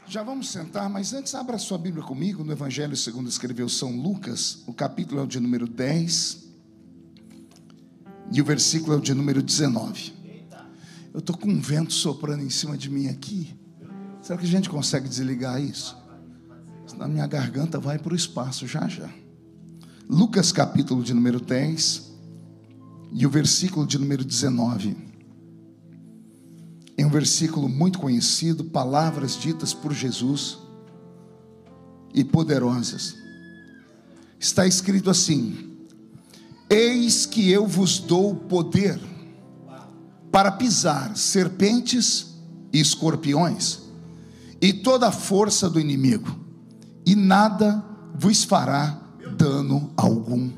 Já vamos sentar, mas antes abra sua Bíblia comigo no Evangelho segundo escreveu São Lucas. O capítulo é o de número 10 e o versículo é o de número 19. Eu estou com um vento soprando em cima de mim aqui. Será que a gente consegue desligar isso? Senão a minha garganta vai para o espaço já. Lucas capítulo de número 10 e o versículo de número 19. É um versículo muito conhecido, palavras ditas por Jesus e poderosas. Está escrito assim: eis que eu vos dou poder para pisar serpentes e escorpiões e toda a força do inimigo, e nada vos fará dano algum.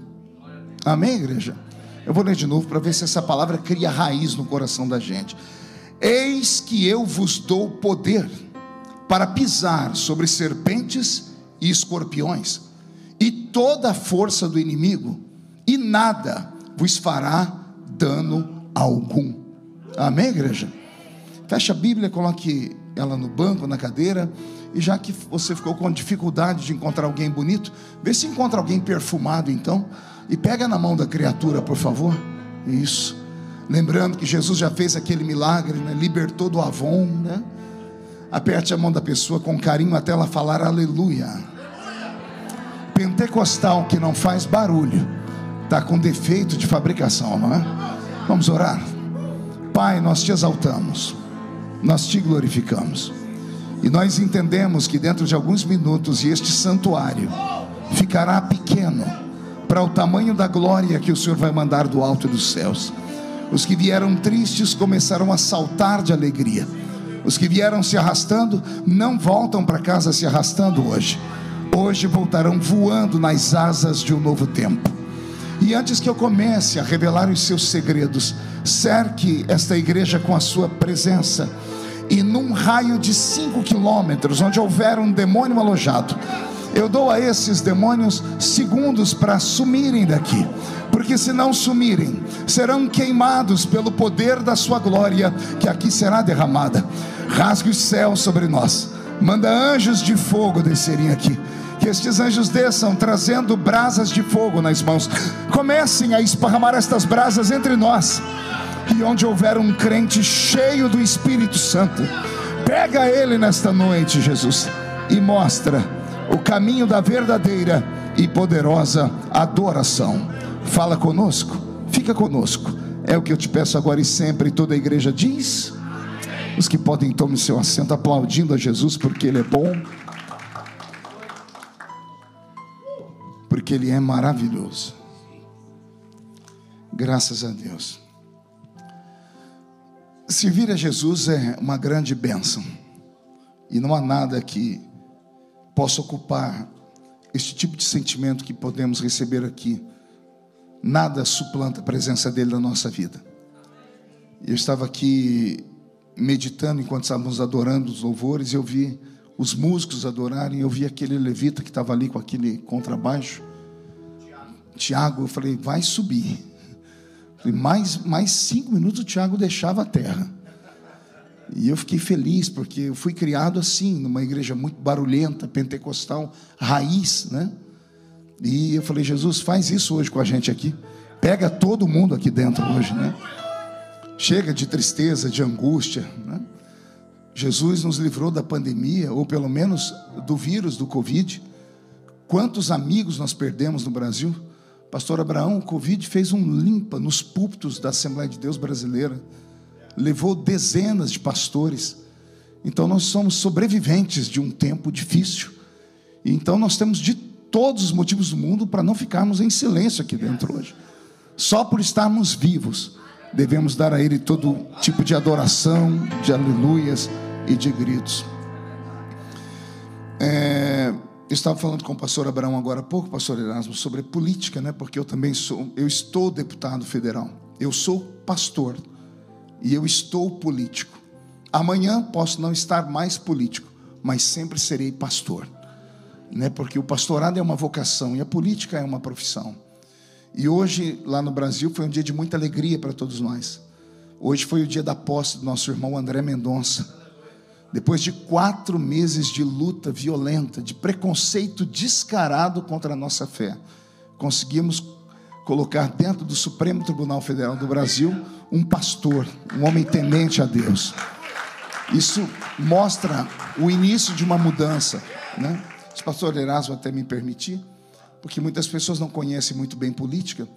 Amém, igreja? Eu vou ler de novo para ver se essa palavra cria raiz no coração da gente. Eis que eu vos dou poder para pisar sobre serpentes e escorpiões e toda a força do inimigo, e nada vos fará dano algum. Amém, igreja? Fecha a Bíblia, coloque ela no banco, na cadeira. E já que você ficou com dificuldade de encontrar alguém bonito, vê se encontra alguém perfumado então, e pega na mão da criatura, por favor. Isso. Lembrando que Jesus já fez aquele milagre, né? Libertou do Avon, né? Aperte a mão da pessoa com carinho até ela falar aleluia. Pentecostal que não faz barulho está com defeito de fabricação, não é? Vamos orar. Pai, nós te exaltamos, nós te glorificamos, e nós entendemos que dentro de alguns minutos este santuário ficará pequeno para o tamanho da glória que o Senhor vai mandar do alto dos céus. Os que vieram tristes começaram a saltar de alegria. Os que vieram se arrastando não voltam para casa se arrastando hoje. Hoje voltarão voando nas asas de um novo tempo. E antes que eu comece a revelar os seus segredos, cerque esta igreja com a sua presença. E num raio de 5 quilômetros, onde houver um demônio alojado, eu dou a esses demônios segundos para sumirem daqui, porque se não sumirem, serão queimados pelo poder da sua glória, que aqui será derramada. Rasgue os céus sobre nós, manda anjos de fogo descerem aqui, que estes anjos desçam trazendo brasas de fogo nas mãos. Comecem a esparramar estas brasas entre nós, e onde houver um crente cheio do Espírito Santo, pega ele nesta noite, Jesus, e mostra o caminho da verdadeira e poderosa adoração. Fala conosco, fica conosco, é o que eu te peço agora e sempre. Toda a igreja diz. Os que podem, tomem seu assento aplaudindo a Jesus, porque Ele é bom, porque Ele é maravilhoso. Graças a Deus. Servir a Jesus é uma grande bênção, e não há nada que possa ocupar este tipo de sentimento que podemos receber aqui. Nada suplanta a presença dele na nossa vida. Eu estava aqui meditando enquanto estávamos adorando os louvores, e eu vi os músicos adorarem. Eu vi aquele levita que estava ali com aquele contrabaixo, Tiago. Eu falei, vai subir. Mais 5 minutos o Tiago deixava a terra. E eu fiquei feliz, porque eu fui criado assim, numa igreja muito barulhenta, pentecostal, raiz, né? E eu falei, Jesus, faz isso hoje com a gente aqui. Pega todo mundo aqui dentro hoje, né? Chega de tristeza, de angústia, né? Jesus nos livrou da pandemia, ou pelo menos do vírus, do Covid. Quantos amigos nós perdemos no Brasil? Pastor Abraão, o Covid fez um limpa nos púlpitos da Assembleia de Deus brasileira. Levou dezenas de pastores. Então nós somos sobreviventes de um tempo difícil. E então nós temos de todos os motivos do mundo para não ficarmos em silêncio aqui dentro hoje. Só por estarmos vivos, devemos dar a Ele todo tipo de adoração, de aleluias e de gritos. Eu estava falando com o pastor Abraão agora há pouco, pastor Erasmo, sobre política, né? Porque eu estou deputado federal, eu sou pastor e eu estou político. Amanhã posso não estar mais político, mas sempre serei pastor, né? Porque o pastorado é uma vocação e a política é uma profissão. E hoje lá no Brasil foi um dia de muita alegria para todos nós. Hoje foi o dia da posse do nosso irmão André Mendonça. depois de 4 meses de luta violenta, de preconceito descarado contra a nossa fé, conseguimos colocar dentro do Supremo Tribunal Federal do Brasil um pastor, um homem temente a Deus. Isso mostra o início de uma mudança, né? Se o pastor Erasmo até me permitir, porque muitas pessoas não conhecem muito bem política.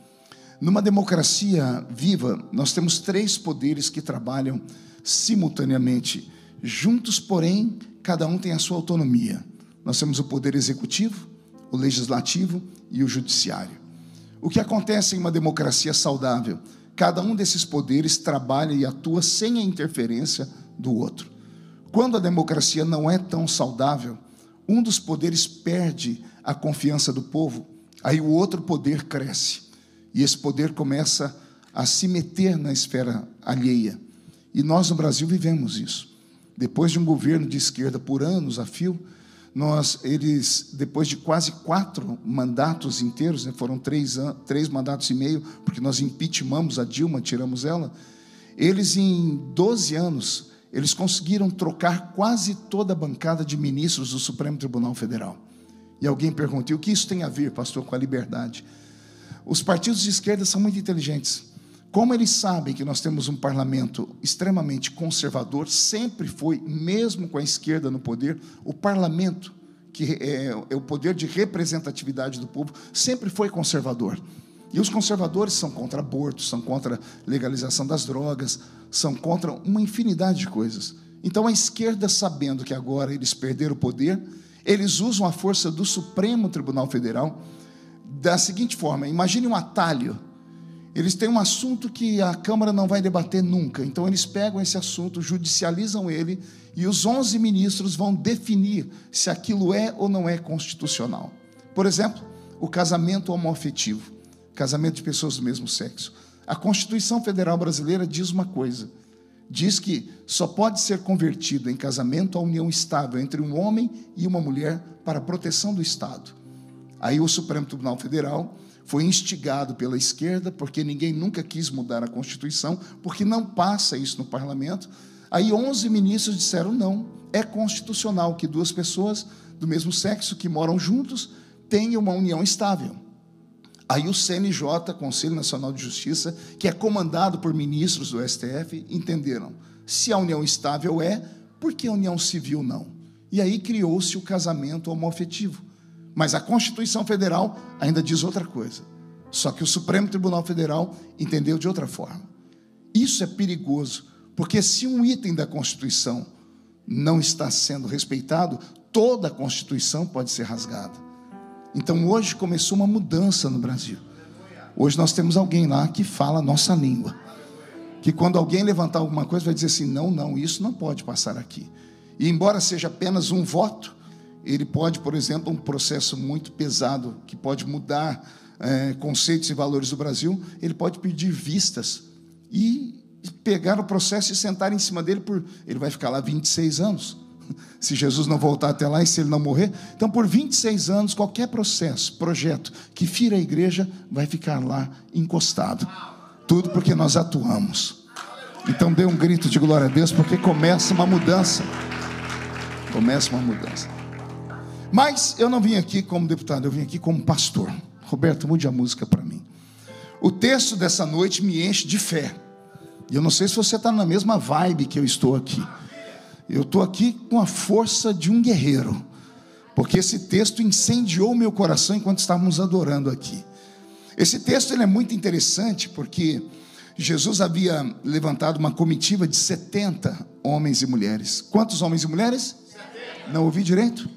Numa democracia viva, nós temos 3 poderes que trabalham simultaneamente, juntos, porém, cada um tem a sua autonomia. Nós temos o poder executivo, o legislativo e o judiciário. O que acontece em uma democracia saudável? Cada um desses poderes trabalha e atua sem a interferência do outro. Quando a democracia não é tão saudável, um dos poderes perde a confiança do povo, aí o outro poder cresce, e esse poder começa a se meter na esfera alheia. E nós no Brasil vivemos isso. Depois de um governo de esquerda por anos a fio, eles, depois de quase 4 mandatos inteiros, né, foram 3 mandatos e meio, porque nós impeachmentamos a Dilma, tiramos ela, eles em 12 anos, eles conseguiram trocar quase toda a bancada de ministros do Supremo Tribunal Federal. E alguém perguntou: o que isso tem a ver, pastor, com a liberdade? Os partidos de esquerda são muito inteligentes. Como eles sabem que nós temos um parlamento extremamente conservador, sempre foi, mesmo com a esquerda no poder, o parlamento, que é o poder de representatividade do povo, sempre foi conservador. E os conservadores são contra aborto, são contra a legalização das drogas, são contra uma infinidade de coisas. Então a esquerda, sabendo que agora eles perderam o poder, eles usam a força do Supremo Tribunal Federal da seguinte forma: imagine um atalho. Eles têm um assunto que a Câmara não vai debater nunca, então eles pegam esse assunto, judicializam ele, e os 11 ministros vão definir se aquilo é ou não é constitucional. Por exemplo, o casamento homoafetivo, casamento de pessoas do mesmo sexo. A Constituição Federal Brasileira diz uma coisa, diz que só pode ser convertido em casamento a união estável entre um homem e uma mulher para a proteção do Estado. Aí o Supremo Tribunal Federal foi instigado pela esquerda, porque ninguém nunca quis mudar a Constituição, porque não passa isso no parlamento. Aí 11 ministros disseram: não, é constitucional que 2 pessoas do mesmo sexo que moram juntos tenham uma união estável. Aí o CNJ, Conselho Nacional de Justiça, que é comandado por ministros do STF, entenderam: se a união estável é, por que a união civil não? E aí criou-se o casamento homoafetivo. Mas a Constituição Federal ainda diz outra coisa. Só que o Supremo Tribunal Federal entendeu de outra forma. Isso é perigoso, porque se um item da Constituição não está sendo respeitado, toda a Constituição pode ser rasgada. Então hoje começou uma mudança no Brasil. Hoje nós temos alguém lá que fala a nossa língua, que quando alguém levantar alguma coisa vai dizer assim: não, não, isso não pode passar aqui. E embora seja apenas um voto, ele pode, por exemplo, um processo muito pesado, que pode mudar conceitos e valores do Brasil, ele pode pedir vistas e pegar o processo e sentar em cima dele, ele vai ficar lá 26 anos, se Jesus não voltar até lá e se ele não morrer. Então, por 26 anos, qualquer projeto que fira a igreja, vai ficar lá encostado. Tudo porque nós atuamos. Então, dê um grito de glória a Deus, porque começa uma mudança. Começa uma mudança. Mas eu não vim aqui como deputado, eu vim aqui como pastor. Roberto, mude a música para mim. O texto dessa noite me enche de fé. E eu não sei se você está na mesma vibe que eu estou aqui. Eu estou aqui com a força de um guerreiro, porque esse texto incendiou meu coração enquanto estávamos adorando aqui. Esse texto ele é muito interessante, porque Jesus havia levantado uma comitiva de 70 homens e mulheres. Quantos homens e mulheres? 70. Não ouvi direito?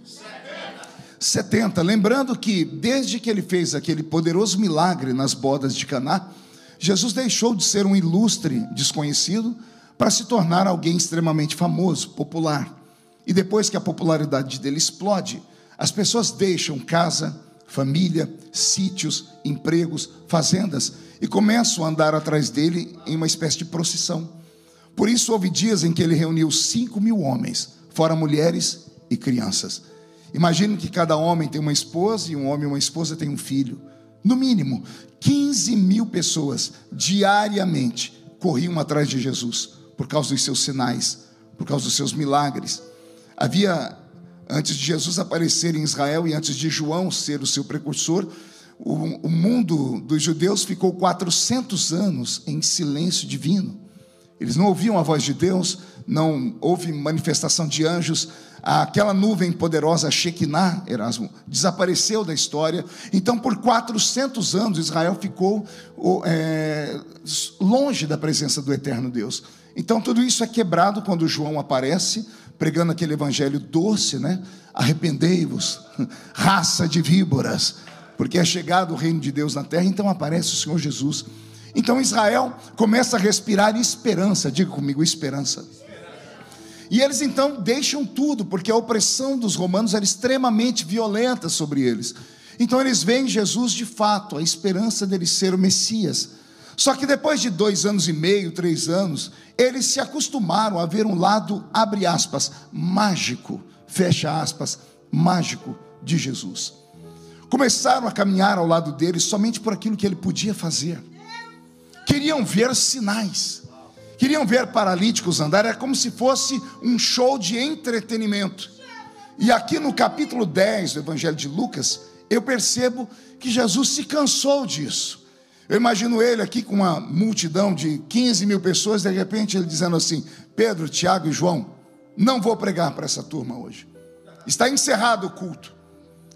70. Lembrando que desde que ele fez aquele poderoso milagre nas bodas de Caná, Jesus deixou de ser um ilustre desconhecido para se tornar alguém extremamente famoso, popular. E depois que a popularidade dele explode, as pessoas deixam casa, família, sítios, empregos, fazendas e começam a andar atrás dele em uma espécie de procissão. Por isso houve dias em que ele reuniu 5.000 homens, fora mulheres e crianças. Imagine que cada homem tem uma esposa e um homem e uma esposa tem um filho. No mínimo, 15.000 pessoas diariamente corriam atrás de Jesus por causa dos seus sinais, por causa dos seus milagres. Havia, antes de Jesus aparecer em Israel e antes de João ser o seu precursor, o mundo dos judeus ficou 400 anos em silêncio divino. Eles não ouviam a voz de Deus, não houve manifestação de anjos. Aquela nuvem poderosa, Shekinah, Erasmo, desapareceu da história. Então, por 400 anos, Israel ficou longe da presença do eterno Deus. Então, tudo isso é quebrado quando João aparece, pregando aquele evangelho doce, né? Arrependei-vos, raça de víboras, porque é chegado o reino de Deus na terra. Então aparece o Senhor Jesus. Então Israel começa a respirar esperança. Diga comigo, esperança. E eles então deixam tudo, porque a opressão dos romanos era extremamente violenta sobre eles. Então eles veem Jesus de fato, a esperança dele ser o Messias. Só que depois de 2 anos e meio, 3 anos, eles se acostumaram a ver um lado, abre aspas, mágico, fecha aspas, mágico de Jesus. Começaram a caminhar ao lado dele somente por aquilo que ele podia fazer. Queriam ver sinais, queriam ver paralíticos andar. Era como se fosse um show de entretenimento. E aqui no capítulo 10 do Evangelho de Lucas, eu percebo que Jesus se cansou disso. Eu imagino ele aqui com uma multidão de 15 mil pessoas, de repente ele dizendo assim: Pedro, Tiago e João, não vou pregar para essa turma hoje, está encerrado o culto.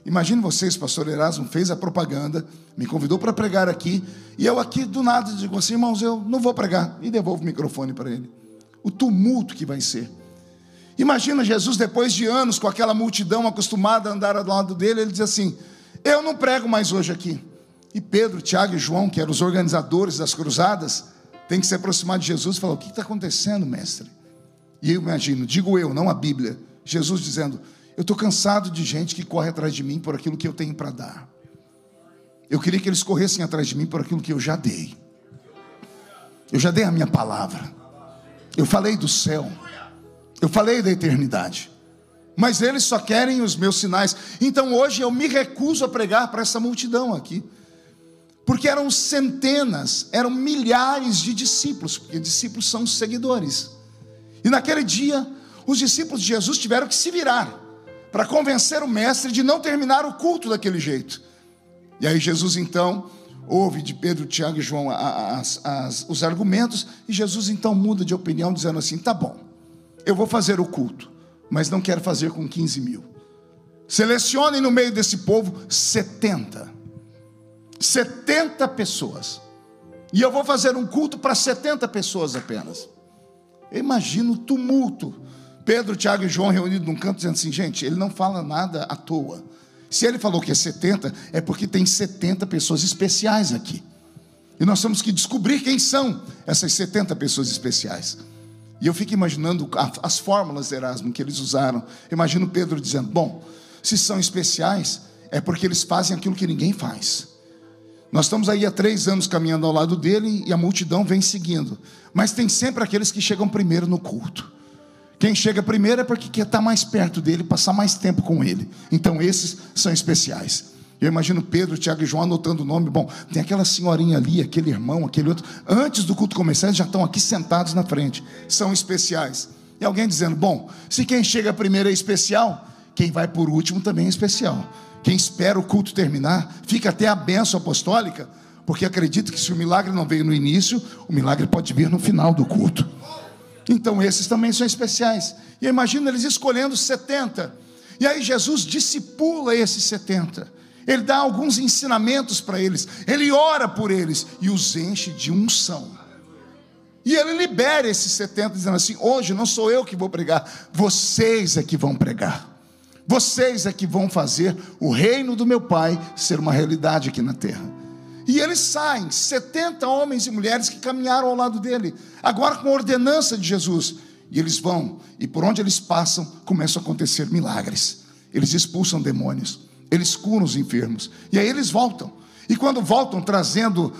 Imagine vocês, pastor Erasmo fez a propaganda, me convidou para pregar aqui, e eu aqui do nada digo assim: irmãos, eu não vou pregar, e devolvo o microfone para ele. O tumulto que vai ser. Imagina Jesus depois de anos com aquela multidão acostumada a andar ao lado dele, ele diz assim: eu não prego mais hoje aqui. E Pedro, Tiago e João, que eram os organizadores das cruzadas, tem que se aproximar de Jesus e falar: o que está acontecendo, mestre? E eu imagino, digo eu, não a Bíblia, Jesus dizendo: eu estou cansado de gente que corre atrás de mim por aquilo que eu tenho para dar. Eu queria que eles corressem atrás de mim por aquilo que eu já dei. Eu já dei a minha palavra. Eu falei do céu. Eu falei da eternidade. Mas eles só querem os meus sinais. Então hoje eu me recuso a pregar para essa multidão aqui. Porque eram centenas, eram milhares de discípulos. Porque discípulos são seguidores. E naquele dia, os discípulos de Jesus tiveram que se virar para convencer o mestre de não terminar o culto daquele jeito. E aí Jesus então ouve de Pedro, Tiago e João os argumentos, e Jesus então muda de opinião, dizendo assim: tá bom, eu vou fazer o culto, mas não quero fazer com 15 mil. Selecionem no meio desse povo 70 pessoas, e eu vou fazer um culto para 70 pessoas apenas. Eu imagino o tumulto. Pedro, Tiago e João reunidos num canto, dizendo assim: gente, ele não fala nada à toa. Se ele falou que é 70, é porque tem 70 pessoas especiais aqui. E nós temos que descobrir quem são essas 70 pessoas especiais. E eu fico imaginando as fórmulas de Erasmo que eles usaram. Eu imagino Pedro dizendo: bom, se são especiais, é porque eles fazem aquilo que ninguém faz. Nós estamos aí há 3 anos caminhando ao lado dele, e a multidão vem seguindo. Mas tem sempre aqueles que chegam primeiro no culto. Quem chega primeiro é porque quer estar mais perto dele, passar mais tempo com ele. Então esses são especiais. Eu imagino Pedro, Tiago e João anotando o nome. Bom, tem aquela senhorinha ali, aquele irmão, aquele outro. Antes do culto começar, eles já estão aqui sentados na frente. São especiais. E alguém dizendo: bom, se quem chega primeiro é especial, quem vai por último também é especial. Quem espera o culto terminar, fica até a bênção apostólica, porque acredita que se o milagre não veio no início, o milagre pode vir no final do culto. Então esses também são especiais. E eu imagino eles escolhendo 70. E aí Jesus discipula esses 70. Ele dá alguns ensinamentos para eles. Ele ora por eles e os enche de unção. E ele libera esses 70, dizendo assim: hoje não sou eu que vou pregar, vocês é que vão pregar. Vocês é que vão fazer o reino do meu Pai ser uma realidade aqui na terra. E eles saem, 70 homens e mulheres que caminharam ao lado dele, agora com a ordenança de Jesus. E eles vão, e por onde eles passam, começam a acontecer milagres. Eles expulsam demônios, eles curam os enfermos. E aí eles voltam. E quando voltam trazendo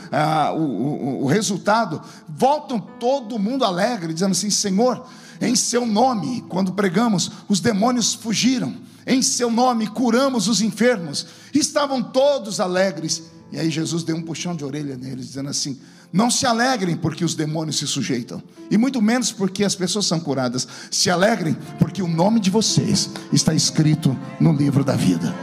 o resultado, voltam todo mundo alegre, dizendo assim: Senhor, em seu nome, quando pregamos, os demônios fugiram. Em seu nome curamos os enfermos. Estavam todos alegres. E aí Jesus deu um puxão de orelha neles, dizendo assim: Não se alegrem porque os demônios se sujeitam, e muito menos porque as pessoas são curadas. Se alegrem porque o nome de vocês está escrito no livro da vida.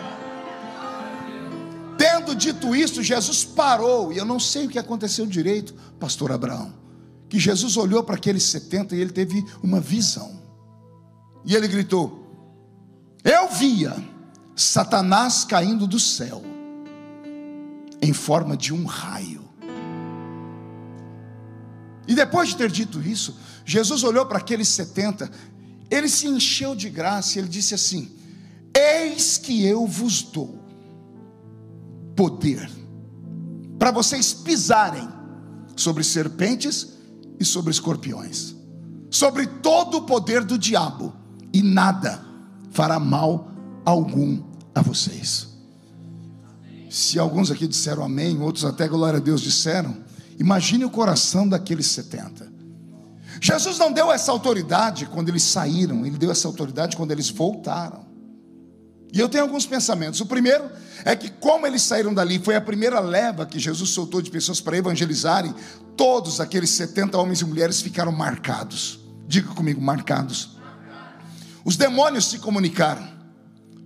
Tendo dito isso, Jesus parou. E eu não sei o que aconteceu direito, pastor Abraão, que Jesus olhou para aqueles 70 e ele teve uma visão. E ele gritou: eu via Satanás caindo do céu em forma de um raio. E depois de ter dito isso, Jesus olhou para aqueles 70, ele se encheu de graça e ele disse assim: eis que eu vos dou poder para vocês pisarem sobre serpentes e sobre escorpiões, sobre todo o poder do diabo, e nada fará mal algum a vocês. Se alguns aqui disseram amém, outros até glória a Deus disseram, imagine o coração daqueles 70. Jesus não deu essa autoridade quando eles saíram, ele deu essa autoridade quando eles voltaram. E eu tenho alguns pensamentos. O primeiro é que, como eles saíram dali, foi a primeira leva que Jesus soltou de pessoas para evangelizarem. Todos aqueles 70 homens e mulheres ficaram marcados. Diga comigo, marcados. Os demônios se comunicaram.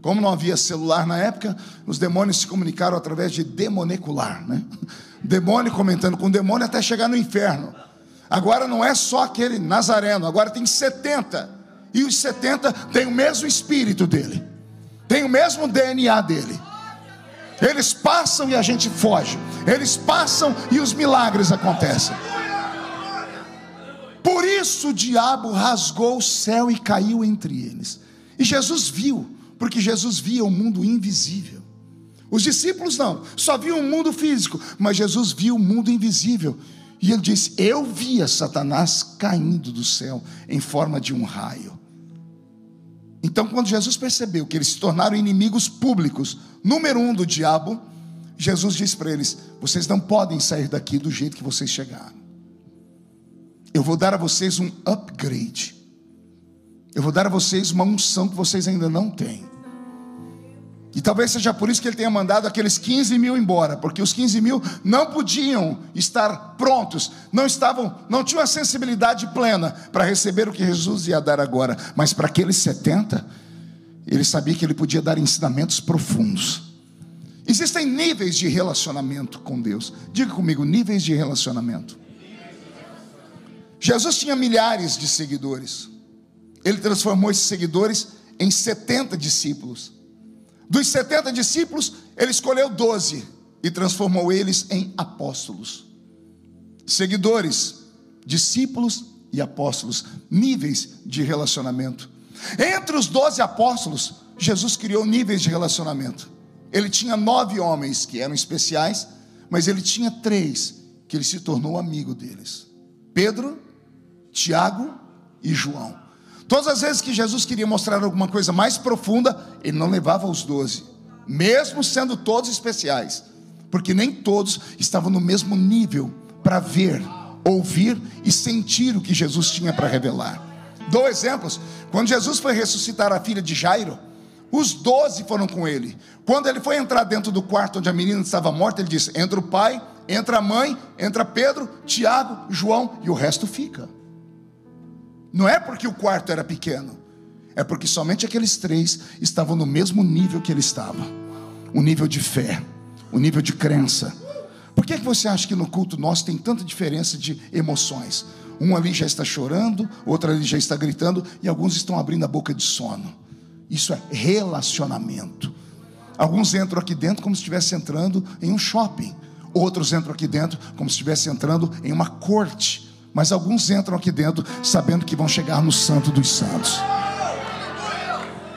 Como não havia celular na época, os demônios se comunicaram através de demonecular, né? Demônio comentando com demônio até chegar no inferno. Agora não é só aquele nazareno, agora tem 70. E os 70 têm o mesmo espírito dele, tem o mesmo DNA dele. Eles passam e a gente foge. Eles passam e os milagres acontecem. Por isso o diabo rasgou o céu e caiu entre eles. E Jesus viu, porque Jesus via o mundo invisível. Os discípulos não, só viam o mundo físico, mas Jesus viu o mundo invisível. E ele disse: eu via Satanás caindo do céu em forma de um raio. Então, quando Jesus percebeu que eles se tornaram inimigos públicos, número 1 do diabo, Jesus disse para eles: vocês não podem sair daqui do jeito que vocês chegaram. Eu vou dar a vocês um upgrade. Eu vou dar a vocês uma unção que vocês ainda não têm. E talvez seja por isso que ele tenha mandado aqueles 15 mil embora, porque os 15 mil não podiam estar prontos, não tinham a sensibilidade plena para receber o que Jesus ia dar agora. Mas para aqueles 70, ele sabia que ele podia dar ensinamentos profundos. Existem níveis de relacionamento com Deus. Diga comigo, níveis de relacionamento. Jesus tinha milhares de seguidores. Ele transformou esses seguidores em 70 discípulos. Dos 70 discípulos, ele escolheu 12 e transformou eles em apóstolos. Seguidores, discípulos e apóstolos, níveis de relacionamento. Entre os 12 apóstolos, Jesus criou níveis de relacionamento. Ele tinha 9 homens que eram especiais, mas ele tinha 3 que ele se tornou amigo deles: Pedro, Tiago e João. Todas as vezes que Jesus queria mostrar alguma coisa mais profunda, ele não levava os 12, mesmo sendo todos especiais, porque nem todos estavam no mesmo nível para ver, ouvir e sentir o que Jesus tinha para revelar. Dou exemplos. Quando Jesus foi ressuscitar a filha de Jairo, os 12 foram com ele. Quando ele foi entrar dentro do quarto onde a menina estava morta, ele disse: entra o pai, entra a mãe, entra Pedro, Tiago, João, e o resto fica. Não é porque o quarto era pequeno, é porque somente aqueles 3 estavam no mesmo nível que ele estava. O nível de fé, o nível de crença. Por que você acha que no culto nosso tem tanta diferença de emoções? Um ali já está chorando, outro ali já está gritando, e alguns estão abrindo a boca de sono. Isso é relacionamento. Alguns entram aqui dentro como se estivesse entrando em um shopping. Outros entram aqui dentro como se estivesse entrando em uma corte. Mas alguns entram aqui dentro sabendo que vão chegar no Santo dos Santos.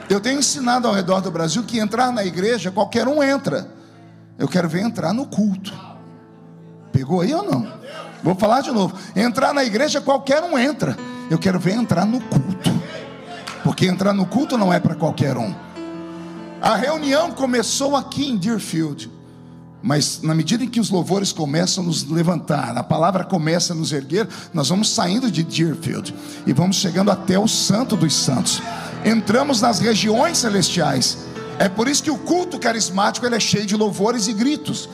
Eu tenho ensinado ao redor do Brasil que entrar na igreja, qualquer um entra. Eu quero ver entrar no culto. Pegou aí ou não? Vou falar de novo. Entrar na igreja, qualquer um entra. Eu quero ver entrar no culto. Porque entrar no culto não é para qualquer um. A reunião começou aqui em Deerfield, mas na medida em que os louvores começam a nos levantar, a palavra começa a nos erguer, nós vamos saindo de Deerfield e vamos chegando até o Santo dos Santos. Entramos nas regiões celestiais. É por isso que o culto carismático ele é cheio de louvores e gritos.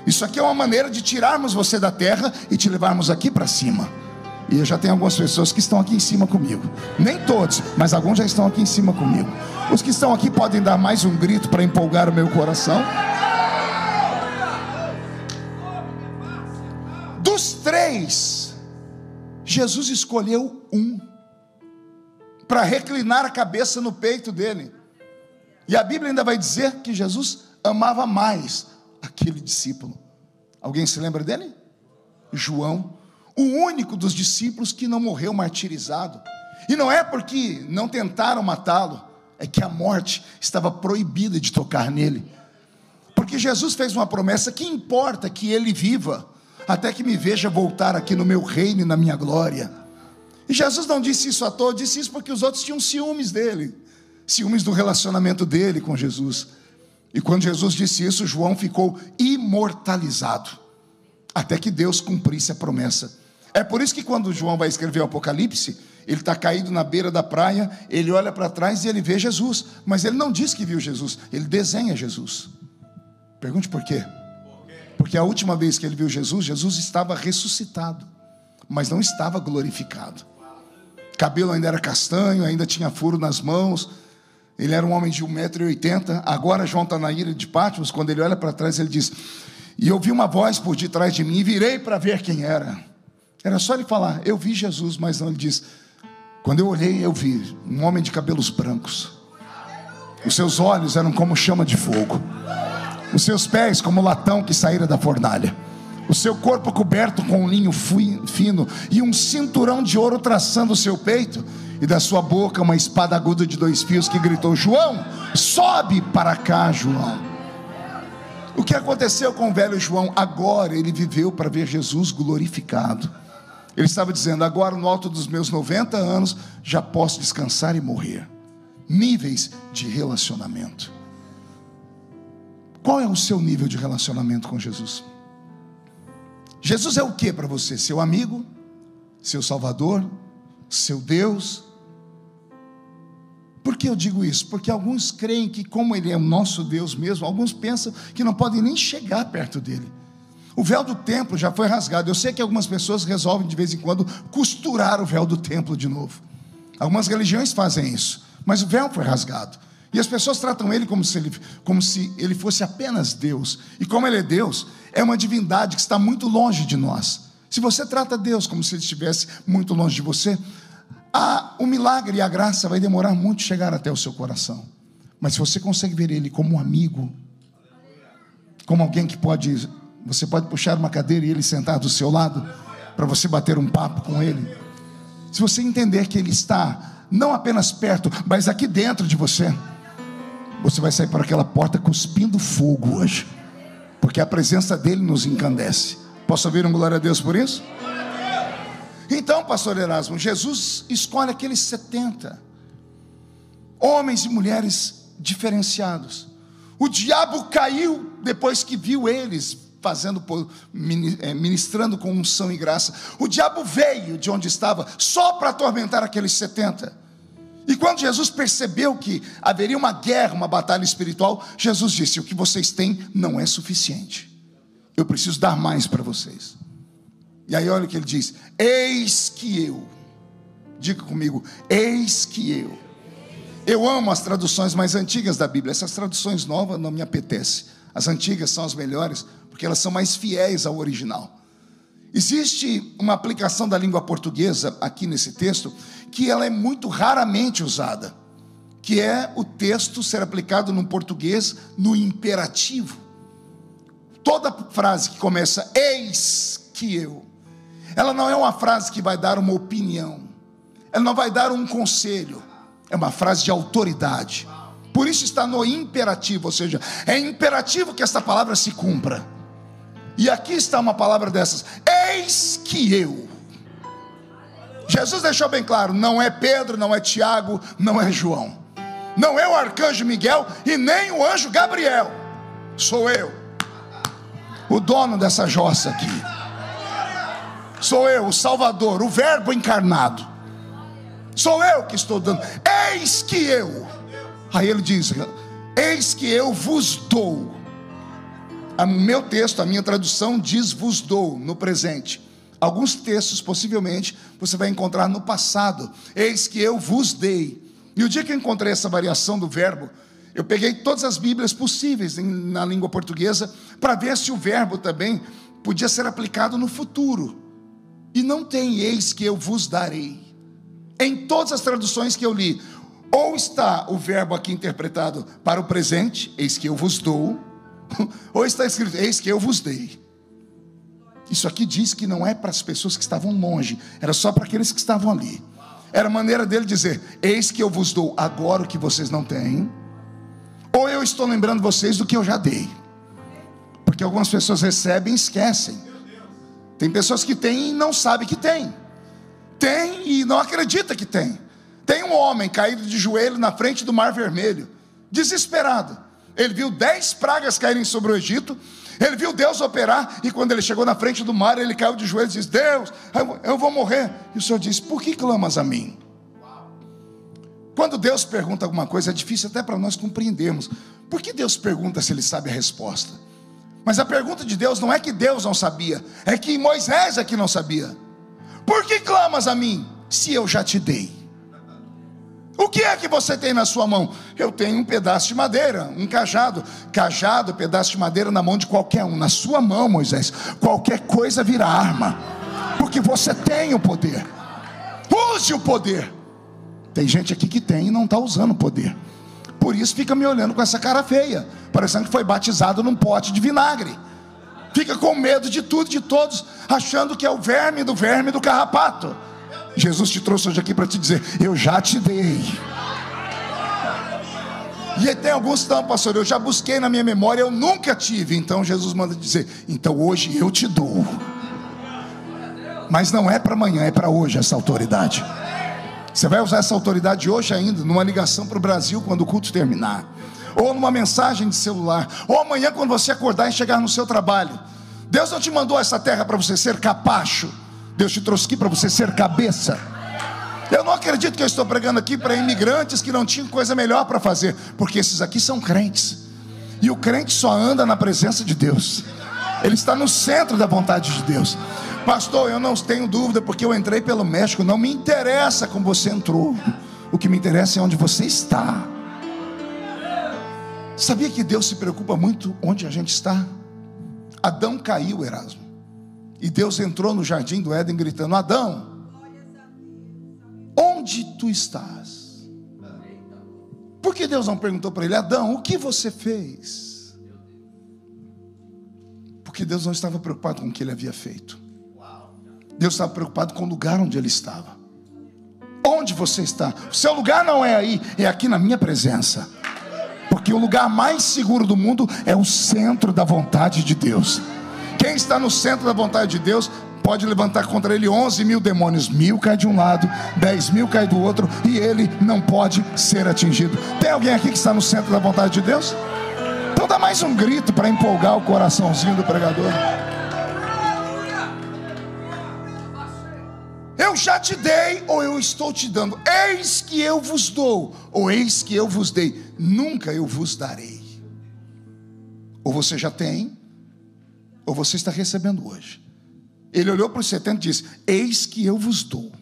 Isso aqui é uma maneira de tirarmos você da terra e te levarmos aqui para cima. E eu já tenho algumas pessoas que estão aqui em cima comigo. Nem todos, mas alguns já estão aqui em cima comigo. Os que estão aqui podem dar mais um grito para empolgar o meu coração. Dos 3, Jesus escolheu um para reclinar a cabeça no peito dele. E a Bíblia ainda vai dizer que Jesus amava mais aquele discípulo. Alguém se lembra dele? João, o único dos discípulos que não morreu martirizado. E não é porque não tentaram matá-lo, é que a morte estava proibida de tocar nele. Porque Jesus fez uma promessa: que importa que ele viva até que me veja voltar aqui no meu reino e na minha glória. E Jesus não disse isso à toa, disse isso porque os outros tinham ciúmes dele, ciúmes do relacionamento dele com Jesus. E quando Jesus disse isso, João ficou imortalizado, até que Deus cumprisse a promessa. É por isso que quando João vai escrever o Apocalipse, ele está caído na beira da praia, ele olha para trás e ele vê Jesus, mas ele não diz que viu Jesus, ele desenha Jesus. Pergunte por quê? Porque a última vez que ele viu Jesus, Jesus estava ressuscitado, mas não estava glorificado. Cabelo ainda era castanho, ainda tinha furo nas mãos. Ele era um homem de 1,80 m. Agora João está na ilha de Patmos. Quando ele olha para trás, ele diz: e eu ouvi uma voz por detrás de mim, e virei para ver quem era. Era só ele falar: eu vi Jesus. Mas não, ele diz: quando eu olhei, eu vi um homem de cabelos brancos. Os seus olhos eram como chama de fogo, os seus pés como latão que saíra da fornalha, o seu corpo coberto com um linho fino, e um cinturão de ouro traçando o seu peito, e da sua boca uma espada aguda de 2 fios, que gritou: João, sobe para cá, João. O que aconteceu com o velho João? Agora ele viveu para ver Jesus glorificado. Ele estava dizendo: agora no alto dos meus 90 anos, já posso descansar e morrer. Níveis de relacionamento. Qual é o seu nível de relacionamento com Jesus? Jesus é o que para você? Seu amigo? Seu Salvador? Seu Deus? Por que eu digo isso? Porque alguns creem que, como Ele é o nosso Deus mesmo, alguns pensam que não podem nem chegar perto dEle. O véu do templo já foi rasgado. Eu sei que algumas pessoas resolvem de vez em quando costurar o véu do templo de novo. Algumas religiões fazem isso, mas o véu foi rasgado. E as pessoas tratam Ele como se Ele fosse apenas Deus. E como Ele é Deus, é uma divindade que está muito longe de nós. Se você trata Deus como se Ele estivesse muito longe de você, o milagre e a graça vai demorar muito chegar até o seu coração. Mas se você consegue ver Ele como um amigo, como alguém que você pode puxar uma cadeira e Ele sentar do seu lado, para você bater um papo com Ele. Se você entender que Ele está não apenas perto, mas aqui dentro de você, você vai sair por aquela porta cuspindo fogo hoje, porque a presença dEle nos encandece. Posso ouvir um glória a Deus por isso? Então, pastor Erasmo, Jesus escolhe aqueles 70 homens e mulheres diferenciados. O diabo caiu depois que viu eles ministrando com unção e graça. O diabo veio de onde estava só para atormentar aqueles 70. E quando Jesus percebeu que haveria uma guerra, uma batalha espiritual, Jesus disse: o que vocês têm não é suficiente, eu preciso dar mais para vocês. E aí olha o que ele diz: eis que eu, diga comigo, eis que eu. Eu amo as traduções mais antigas da Bíblia. Essas traduções novas não me apetecem. As antigas são as melhores, porque elas são mais fiéis ao original. Existe uma aplicação da língua portuguesa aqui nesse texto, que ela é muito raramente usada, que é o texto ser aplicado no português no imperativo. Toda frase que começa eis que eu, ela não é uma frase que vai dar uma opinião, ela não vai dar um conselho, é uma frase de autoridade. Por isso está no imperativo, ou seja, é imperativo que esta palavra se cumpra. E aqui está uma palavra dessas: eis que eu. Jesus deixou bem claro: não é Pedro, não é Tiago, não é João, não é o arcanjo Miguel e nem o anjo Gabriel. Sou eu, o dono dessa jossa aqui. Sou eu, o Salvador, o Verbo encarnado. Sou eu que estou dando. Eis que eu. Aí ele diz: eis que eu vos dou O meu texto, a minha tradução diz vos dou, no presente. Alguns textos, possivelmente, você vai encontrar no passado. Eis que eu vos dei. E o dia que eu encontrei essa variação do verbo, eu peguei todas as Bíblias possíveis na língua portuguesa, para ver se o verbo também podia ser aplicado no futuro. E não tem eis que eu vos darei. Em todas as traduções que eu li, ou está o verbo aqui interpretado para o presente, eis que eu vos dou, ou está escrito, eis que eu vos dei. Isso aqui diz que não é para as pessoas que estavam longe, era só para aqueles que estavam ali. Era a maneira dele dizer, eis que eu vos dou agora o que vocês não têm, ou eu estou lembrando vocês do que eu já dei. Porque algumas pessoas recebem e esquecem. Tem pessoas que têm e não sabem que têm. Tem e não acredita que tem. Tem um homem caído de joelho na frente do Mar Vermelho, desesperado. Ele viu 10 pragas caírem sobre o Egito. Ele viu Deus operar. E quando ele chegou na frente do mar, ele caiu de joelhos e disse, Deus, eu vou morrer. E o Senhor disse, por que clamas a mim? Quando Deus pergunta alguma coisa, é difícil até para nós compreendermos. Por que Deus pergunta se ele sabe a resposta? Mas a pergunta de Deus não é que Deus não sabia, é que Moisés é que não sabia. Por que clamas a mim, se eu já te dei? O que é que você tem na sua mão? Eu tenho um pedaço de madeira, um cajado. Cajado, pedaço de madeira na mão de qualquer um. Na sua mão, Moisés, qualquer coisa vira arma. Porque você tem o poder. Use o poder. Tem gente aqui que tem e não está usando o poder. Por isso fica me olhando com essa cara feia, parecendo que foi batizado num pote de vinagre. Fica com medo de tudo e de todos, achando que é o verme do carrapato. Jesus te trouxe hoje aqui para te dizer, eu já te dei. E tem alguns que pastor, eu já busquei na minha memória, eu nunca tive. Então Jesus manda dizer, então hoje eu te dou. Mas não é para amanhã, é para hoje essa autoridade. Você vai usar essa autoridade hoje ainda, numa ligação para o Brasil quando o culto terminar, ou numa mensagem de celular, ou amanhã quando você acordar e chegar no seu trabalho. Deus não te mandou essa terra para você ser capacho. Deus te trouxe aqui para você ser cabeça. Eu não acredito que eu estou pregando aqui para imigrantes que não tinham coisa melhor para fazer, porque esses aqui são crentes. E o crente só anda na presença de Deus. Ele está no centro da vontade de Deus. Pastor, eu não tenho dúvida, porque eu entrei pelo México. Não me interessa como você entrou. O que me interessa é onde você está. Sabia que Deus se preocupa muito onde a gente está? Adão caiu, Erasmo, e Deus entrou no jardim do Éden gritando, Adão, onde tu estás? Por que Deus não perguntou para ele, Adão, o que você fez? Porque Deus não estava preocupado com o que ele havia feito. Deus estava preocupado com o lugar onde ele estava. Onde você está? O seu lugar não é aí, é aqui na minha presença. Porque o lugar mais seguro do mundo é o centro da vontade de Deus. Quem está no centro da vontade de Deus pode levantar contra ele 11 mil demônios. 1000 cai de um lado, 10 mil cai do outro, e ele não pode ser atingido. Tem alguém aqui que está no centro da vontade de Deus? Então dá mais um grito para empolgar o coraçãozinho do pregador. Eu já te dei, ou eu estou te dando. Eis que eu vos dou, ou eis que eu vos dei. Nunca eu vos darei. Ou você já tem, ou você está recebendo hoje. Ele olhou para os 70 e disse, eis que eu vos dou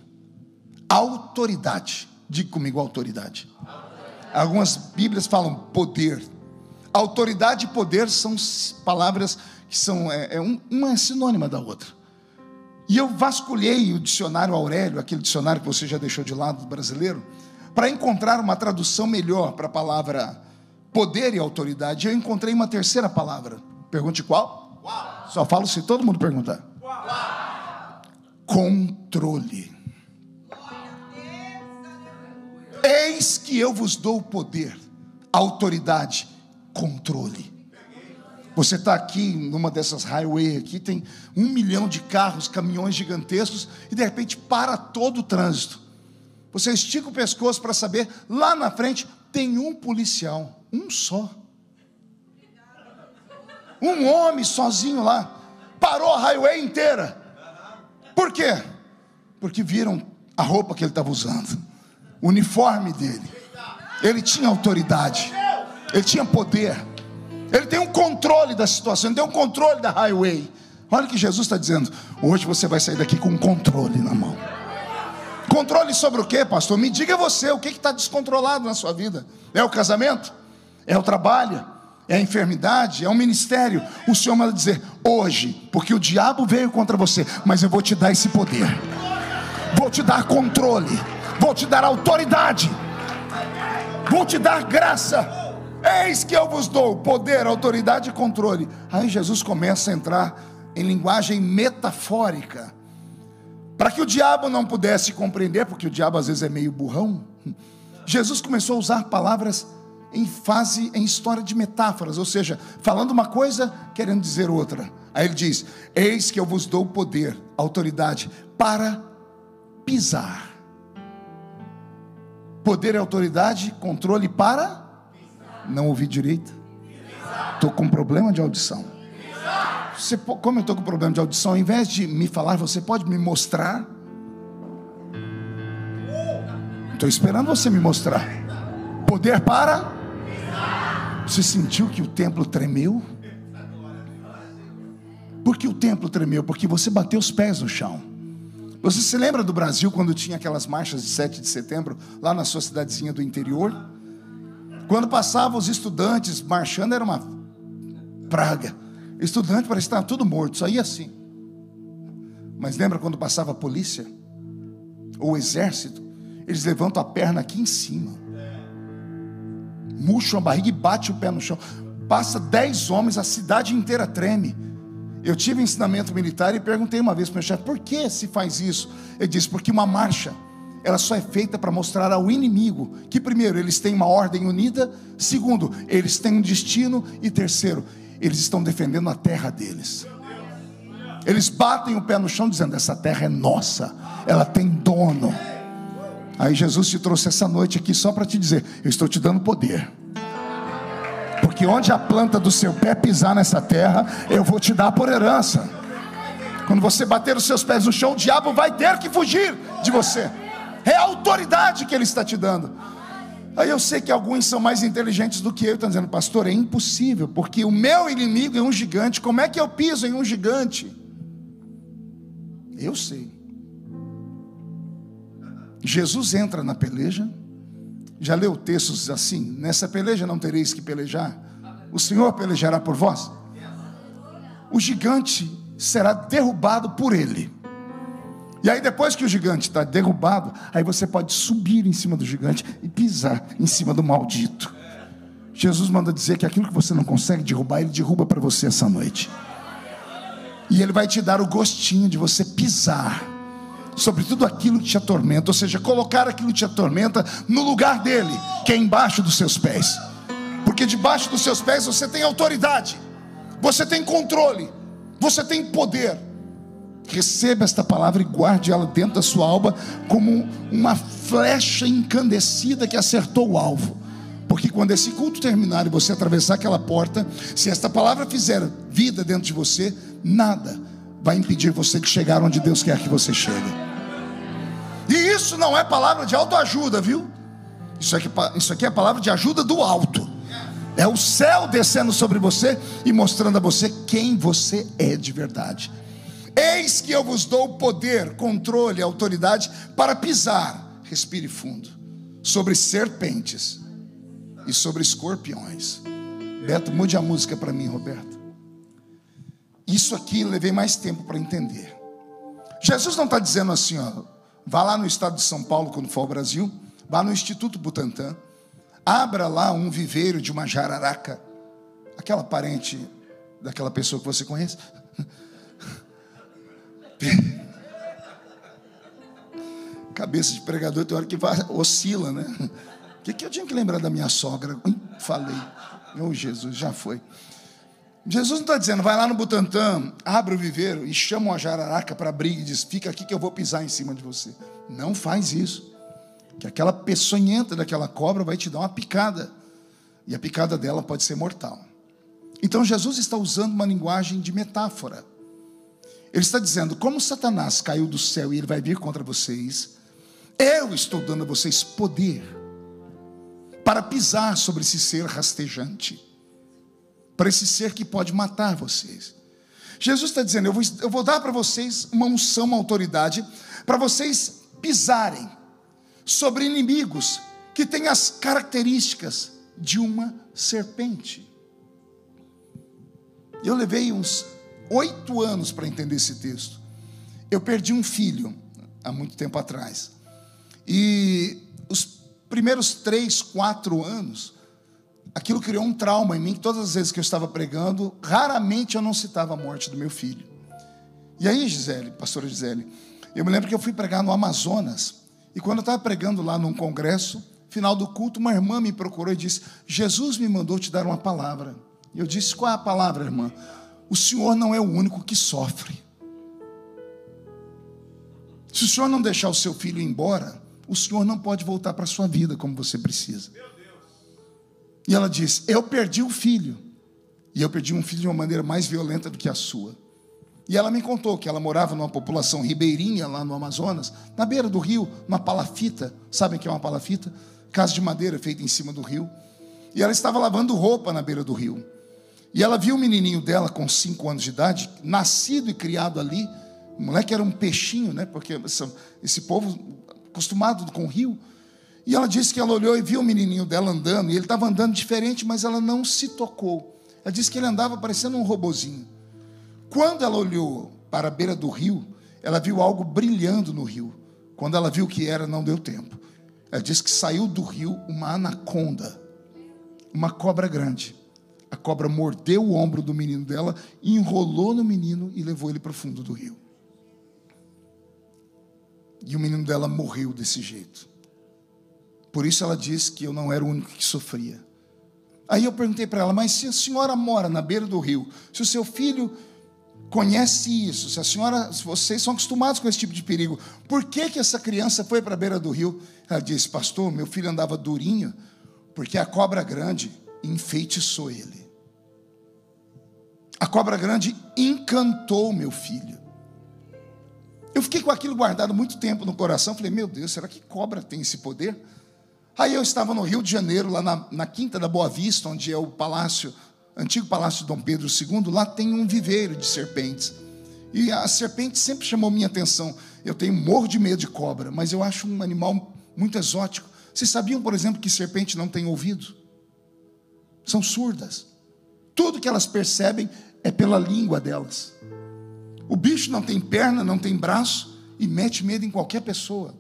autoridade. Diga comigo, autoridade. Algumas Bíblias falam poder. Autoridade e poder são palavras que são uma é sinônima da outra. E eu vasculhei o dicionário Aurélio, aquele dicionário que você já deixou de lado, brasileiro, para encontrar uma tradução melhor para a palavra poder e autoridade. Eu encontrei uma terceira palavra. Pergunte qual? Só falo se todo mundo perguntar. Controle. Eis que eu vos dou poder, autoridade, controle. Você está aqui numa dessas highway aqui, tem 1 milhão de carros, caminhões gigantescos, e de repente para todo o trânsito. Você estica o pescoço para saber, lá na frente tem um policial, um só. Um homem sozinho lá, parou a highway inteira. Por quê? Porque viram a roupa que ele estava usando, o uniforme dele. Ele tinha autoridade, ele tinha poder. Ele tem um controle da situação, ele tem um controle da highway. Olha o que Jesus está dizendo: hoje você vai sair daqui com um controle na mão. Controle sobre o que, pastor? Me diga você, o que está descontrolado na sua vida? É o casamento? É o trabalho? É a enfermidade? É o ministério? O Senhor manda dizer: hoje, porque o diabo veio contra você, mas eu vou te dar esse poder, vou te dar controle, vou te dar autoridade, vou te dar graça. Eis que eu vos dou poder, autoridade e controle. Aí Jesus começa a entrar em linguagem metafórica, para que o diabo não pudesse compreender, porque o diabo às vezes é meio burrão. Jesus começou a usar palavras em história de metáforas, ou seja, falando uma coisa, querendo dizer outra. Aí ele diz: eis que eu vos dou poder, autoridade, para pisar. Poder e autoridade, controle para... Não ouvi direito? Estou com problema de audição. Como eu estou com problema de audição, ao invés de me falar, você pode me mostrar? Estou esperando você me mostrar. Poder para... Você sentiu que o templo tremeu? Por que o templo tremeu? Porque você bateu os pés no chão. Você se lembra do Brasil quando tinha aquelas marchas de 7 de setembro lá na sua cidadezinha do interior? Quando passavam os estudantes marchando, era uma praga. Estudante parecia que estava tudo morto, só ia assim. Mas lembra quando passava a polícia? Ou o exército? Eles levantam a perna aqui em cima, murcham a barriga e batem o pé no chão. Passa 10 homens, a cidade inteira treme. Eu tive ensinamento militar e perguntei uma vez para o meu chefe: por que se faz isso? Ele disse: porque uma marcha, ela só é feita para mostrar ao inimigo que, primeiro, eles têm uma ordem unida; segundo, eles têm um destino; e terceiro, eles estão defendendo a terra deles. Eles batem o pé no chão dizendo: essa terra é nossa, ela tem dono. Aí Jesus te trouxe essa noite aqui só para te dizer: eu estou te dando poder, porque onde a planta do seu pé pisar nessa terra, eu vou te dar por herança. Quando você bater os seus pés no chão, o diabo vai ter que fugir de você. É a autoridade que ele está te dando. Aí eu sei que alguns são mais inteligentes do que eu, estão dizendo: pastor, é impossível, porque o meu inimigo é um gigante. Como é que eu piso em um gigante? Eu sei. Jesus entra na peleja. Já leu textos assim: nessa peleja não tereis que pelejar, o Senhor pelejará por vós. O gigante será derrubado por ele. E aí depois que o gigante está derrubado, aí você pode subir em cima do gigante e pisar em cima do maldito. Jesus manda dizer que aquilo que você não consegue derrubar, ele derruba para você essa noite. E ele vai te dar o gostinho de você pisar sobre tudo aquilo que te atormenta, ou seja, colocar aquilo que te atormenta no lugar dele, que é embaixo dos seus pés. Porque debaixo dos seus pés você tem autoridade, você tem controle, você tem poder. Receba esta palavra e guarde ela dentro da sua alma como uma flecha incandescida que acertou o alvo. Porque quando esse culto terminar e você atravessar aquela porta, se esta palavra fizer vida dentro de você, nada vai impedir você de chegar onde Deus quer que você chegue. E isso não é palavra de autoajuda, viu? Isso aqui é palavra de ajuda do alto. É o céu descendo sobre você e mostrando a você quem você é de verdade. Eis que eu vos dou poder, controle, autoridade para pisar, respire fundo, sobre serpentes e sobre escorpiões. Beto, mude a música para mim, Roberto. Isso aqui eu levei mais tempo para entender. Jesus não está dizendo assim, ó: vá lá no estado de São Paulo quando for ao Brasil, vá no Instituto Butantan, abra lá um viveiro de uma jararaca, aquela parente daquela pessoa que você conhece. Cabeça de pregador tem hora que oscila, né? O que eu tinha que lembrar da minha sogra? Falei. Oh, Jesus, já foi. Jesus não está dizendo: vai lá no Butantan, abre o viveiro e chama uma jararaca para briga e diz: fica aqui que eu vou pisar em cima de você. Não faz isso, que aquela peçonhenta daquela cobra vai te dar uma picada, e a picada dela pode ser mortal. Então Jesus está usando uma linguagem de metáfora. Ele está dizendo: como Satanás caiu do céu e ele vai vir contra vocês, eu estou dando a vocês poder para pisar sobre esse ser rastejante, para esse ser que pode matar vocês. Jesus está dizendo: eu vou dar para vocês uma unção, uma autoridade, para vocês pisarem sobre inimigos que têm as características de uma serpente. Eu levei uns 8 anos para entender esse texto. Eu perdi um filho há muito tempo atrás, e os primeiros 3, 4 anos, aquilo criou um trauma em mim, que todas as vezes que eu estava pregando, raramente eu não citava a morte do meu filho. E aí, Gisele, pastora Gisele, eu me lembro que eu fui pregar no Amazonas, e quando eu estava pregando lá num congresso, final do culto, uma irmã me procurou e disse: Jesus me mandou te dar uma palavra. E eu disse: qual é a palavra, irmã? O senhor não é o único que sofre. Se o senhor não deixar o seu filho ir embora, o senhor não pode voltar para a sua vida como você precisa. E ela disse: eu perdi o filho, e eu perdi um filho de uma maneira mais violenta do que a sua. E ela me contou que ela morava numa população ribeirinha lá no Amazonas, na beira do rio, uma palafita. Sabem o que é uma palafita? Casa de madeira feita em cima do rio. E ela estava lavando roupa na beira do rio. E ela viu o menininho dela com 5 anos de idade, nascido e criado ali. O moleque era um peixinho, né? Porque esse povo acostumado com o rio. E ela disse que ela olhou e viu o menininho dela andando, e ele estava andando diferente, mas ela não se tocou. Ela disse que ele andava parecendo um robozinho. Quando ela olhou para a beira do rio, ela viu algo brilhando no rio. Quando ela viu o que era, não deu tempo. Ela disse que saiu do rio uma anaconda, uma cobra grande. A cobra mordeu o ombro do menino dela, enrolou no menino e levou ele para o fundo do rio. E o menino dela morreu desse jeito. Por isso ela disse que eu não era o único que sofria. Aí eu perguntei para ela: mas se a senhora mora na beira do rio, se o seu filho conhece isso, se vocês são acostumados com esse tipo de perigo, por que essa criança foi para a beira do rio? Ela disse: pastor, meu filho andava durinho, porque a cobra grande enfeitiçou ele. A cobra grande encantou meu filho. Eu fiquei com aquilo guardado muito tempo no coração. Falei: meu Deus, será que cobra tem esse poder? Aí eu estava no Rio de Janeiro, lá na Quinta da Boa Vista, onde é o palácio, antigo palácio de Dom Pedro II. Lá tem um viveiro de serpentes, e a serpente sempre chamou minha atenção. Eu tenho morro de medo de cobra, mas eu acho um animal muito exótico. Vocês sabiam, por exemplo, que serpente não tem ouvido? São surdas. Tudo que elas percebem é pela língua delas. O bicho não tem perna, não tem braço, e mete medo em qualquer pessoa.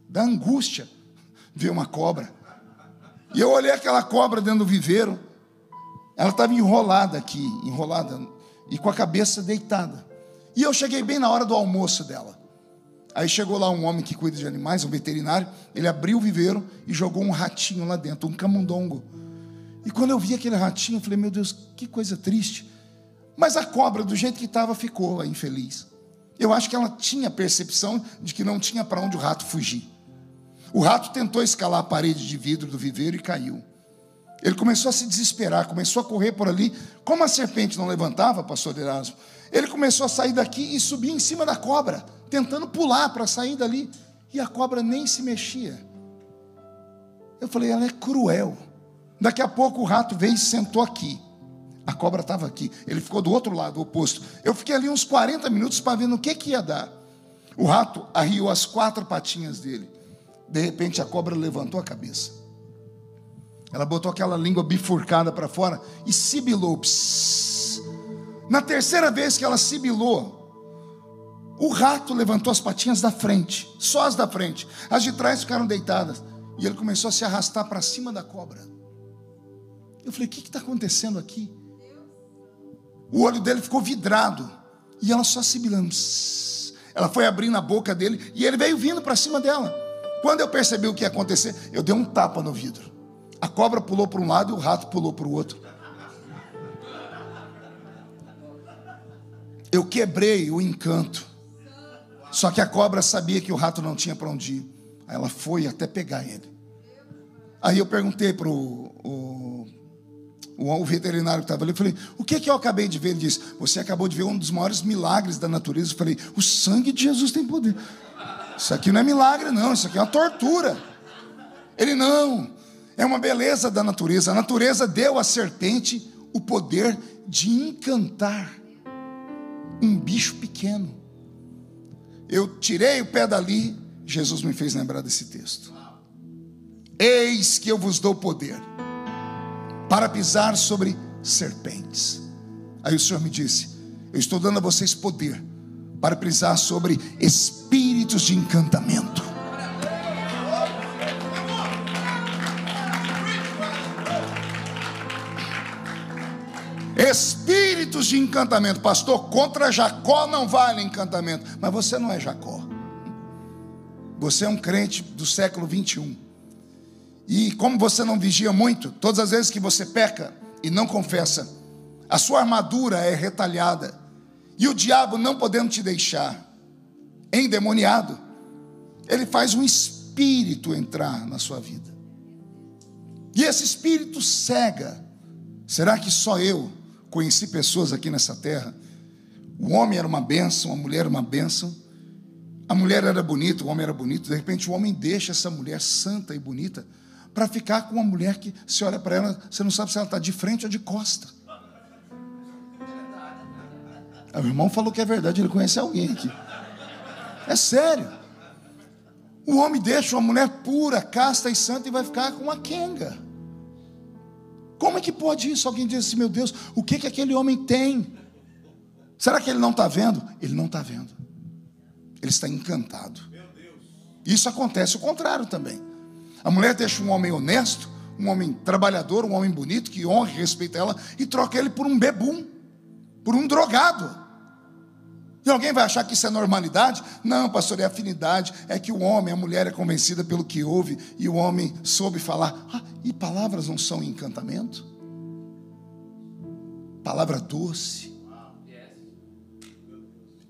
Dá angústia ver uma cobra. E eu olhei aquela cobra dentro do viveiro. Ela estava enrolada aqui, e com a cabeça deitada. E eu cheguei bem na hora do almoço dela. Aí chegou lá um homem que cuida de animais, um veterinário. Ele abriu o viveiro e jogou um ratinho lá dentro, um camundongo. E quando eu vi aquele ratinho, eu falei: meu Deus, que coisa triste. Mas a cobra, do jeito que estava, ficou infeliz. Eu acho que ela tinha percepção de que não tinha para onde o rato fugir. O rato tentou escalar a parede de vidro do viveiro e caiu. Ele começou a se desesperar, começou a correr por ali. Como a serpente não levantava, pastor Erasmo, ele começou a sair daqui e subir em cima da cobra, tentando pular para sair dali. E a cobra nem se mexia. Eu falei: ela é cruel. Daqui a pouco o rato veio e sentou aqui. A cobra estava aqui. Ele ficou do outro lado, oposto. Eu fiquei ali uns 40 minutos para ver no que ia dar. O rato arriou as 4 patinhas dele. De repente a cobra levantou a cabeça. Ela botou aquela língua bifurcada para fora e sibilou. Psss. Na terceira vez que ela sibilou, o rato levantou as patinhas da frente, só as da frente. As de trás ficaram deitadas. E ele começou a se arrastar para cima da cobra. Eu falei: o que está acontecendo aqui? O olho dele ficou vidrado. E ela só sibilando. Psss. Ela foi abrindo a boca dele e ele veio vindo para cima dela. Quando eu percebi o que ia acontecer, eu dei um tapa no vidro. A cobra pulou para um lado e o rato pulou para o outro. Eu quebrei o encanto. Só que a cobra sabia que o rato não tinha para onde ir. Aí ela foi até pegar ele. Aí eu perguntei para o veterinário que estava ali, eu falei: o que eu acabei de ver? Ele disse: você acabou de ver um dos maiores milagres da natureza. Eu falei: o sangue de Jesus tem poder. Isso aqui não é milagre não, isso aqui é uma tortura. Ele: não, é uma beleza da natureza. A natureza deu à serpente o poder de encantar um bicho pequeno. Eu tirei o pé dali, Jesus me fez lembrar desse texto. Eis que eu vos dou poder para pisar sobre serpentes. Aí o Senhor me disse: eu estou dando a vocês poder para pisar sobre espíritos de encantamento. Espíritos de encantamento. Pastor, contra Jacó não vale encantamento. Mas você não é Jacó. Você é um crente do século 21. E como você não vigia muito, todas as vezes que você peca e não confessa, a sua armadura é retalhada. E o diabo, não podendo te deixar endemoniado, ele faz um espírito entrar na sua vida. E esse espírito cega. Será que só eu conheci pessoas aqui nessa terra? O homem era uma bênção, a mulher era uma bênção. A mulher era bonita, o homem era bonito. De repente o homem deixa essa mulher santa e bonita para ficar com uma mulher que, se olha para ela, você não sabe se ela está de frente ou de costa. O irmão falou que é verdade, ele conhece alguém aqui. É sério. O homem deixa uma mulher pura, casta e santa e vai ficar com uma quenga. Como é que pode isso? Alguém diz assim: meu Deus, o que aquele homem tem? Será que ele não está vendo? Ele não está vendo. Ele está encantado. Isso acontece o contrário também. A mulher deixa um homem honesto, um homem trabalhador, um homem bonito, que honra e respeita ela, e troca ele por um bebum, por um drogado. E alguém vai achar que isso é normalidade? Não, pastor, é afinidade. É que o homem, a mulher é convencida pelo que ouve, e o homem soube falar. E palavras não são encantamento? Palavra doce.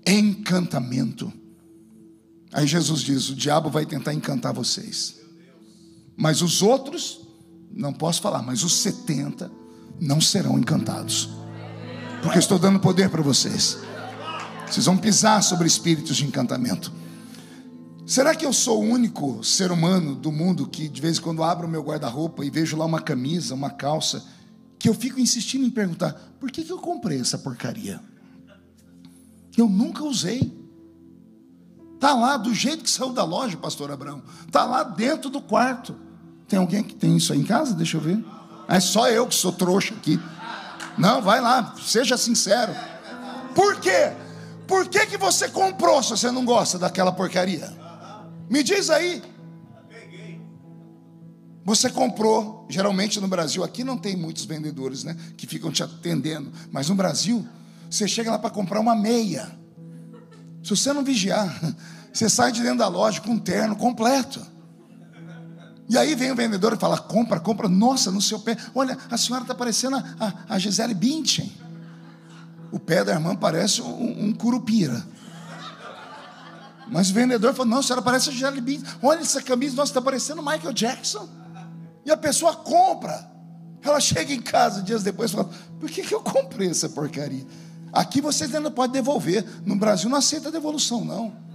Encantamento. Aí Jesus diz: o diabo vai tentar encantar vocês, mas os outros, não posso falar, mas os 70 não serão encantados, porque eu estou dando poder para vocês. Vocês vão pisar sobre espíritos de encantamento. Será que eu sou o único ser humano do mundo que de vez em quando abro o meu guarda-roupa e vejo lá uma camisa, uma calça, que eu fico insistindo em perguntar: por que eu comprei essa porcaria? Eu nunca usei. Está lá do jeito que saiu da loja, pastor Abraão. Está lá dentro do quarto. Tem alguém que tem isso aí em casa? Deixa eu ver. É só eu que sou trouxa aqui. Não, vai lá, seja sincero. Por quê? Por que você comprou se você não gosta daquela porcaria? Me diz aí. Você comprou, geralmente no Brasil, aqui não tem muitos vendedores, né, que ficam te atendendo. Mas no Brasil, você chega lá para comprar uma meia. Se você não vigiar, você sai de dentro da loja com um terno completo. E aí vem o vendedor e fala: compra, compra. Nossa, no seu pé, olha, a senhora está parecendo a Gisele Bündchen. O pé da irmã parece um curupira. Mas o vendedor falou: não, a senhora parece a Gisele Bündchen. Olha essa camisa, nossa, está parecendo Michael Jackson. E a pessoa compra. Ela chega em casa dias depois e fala: por que eu comprei essa porcaria? Aqui vocês ainda podem devolver. No Brasil não aceita devolução, não.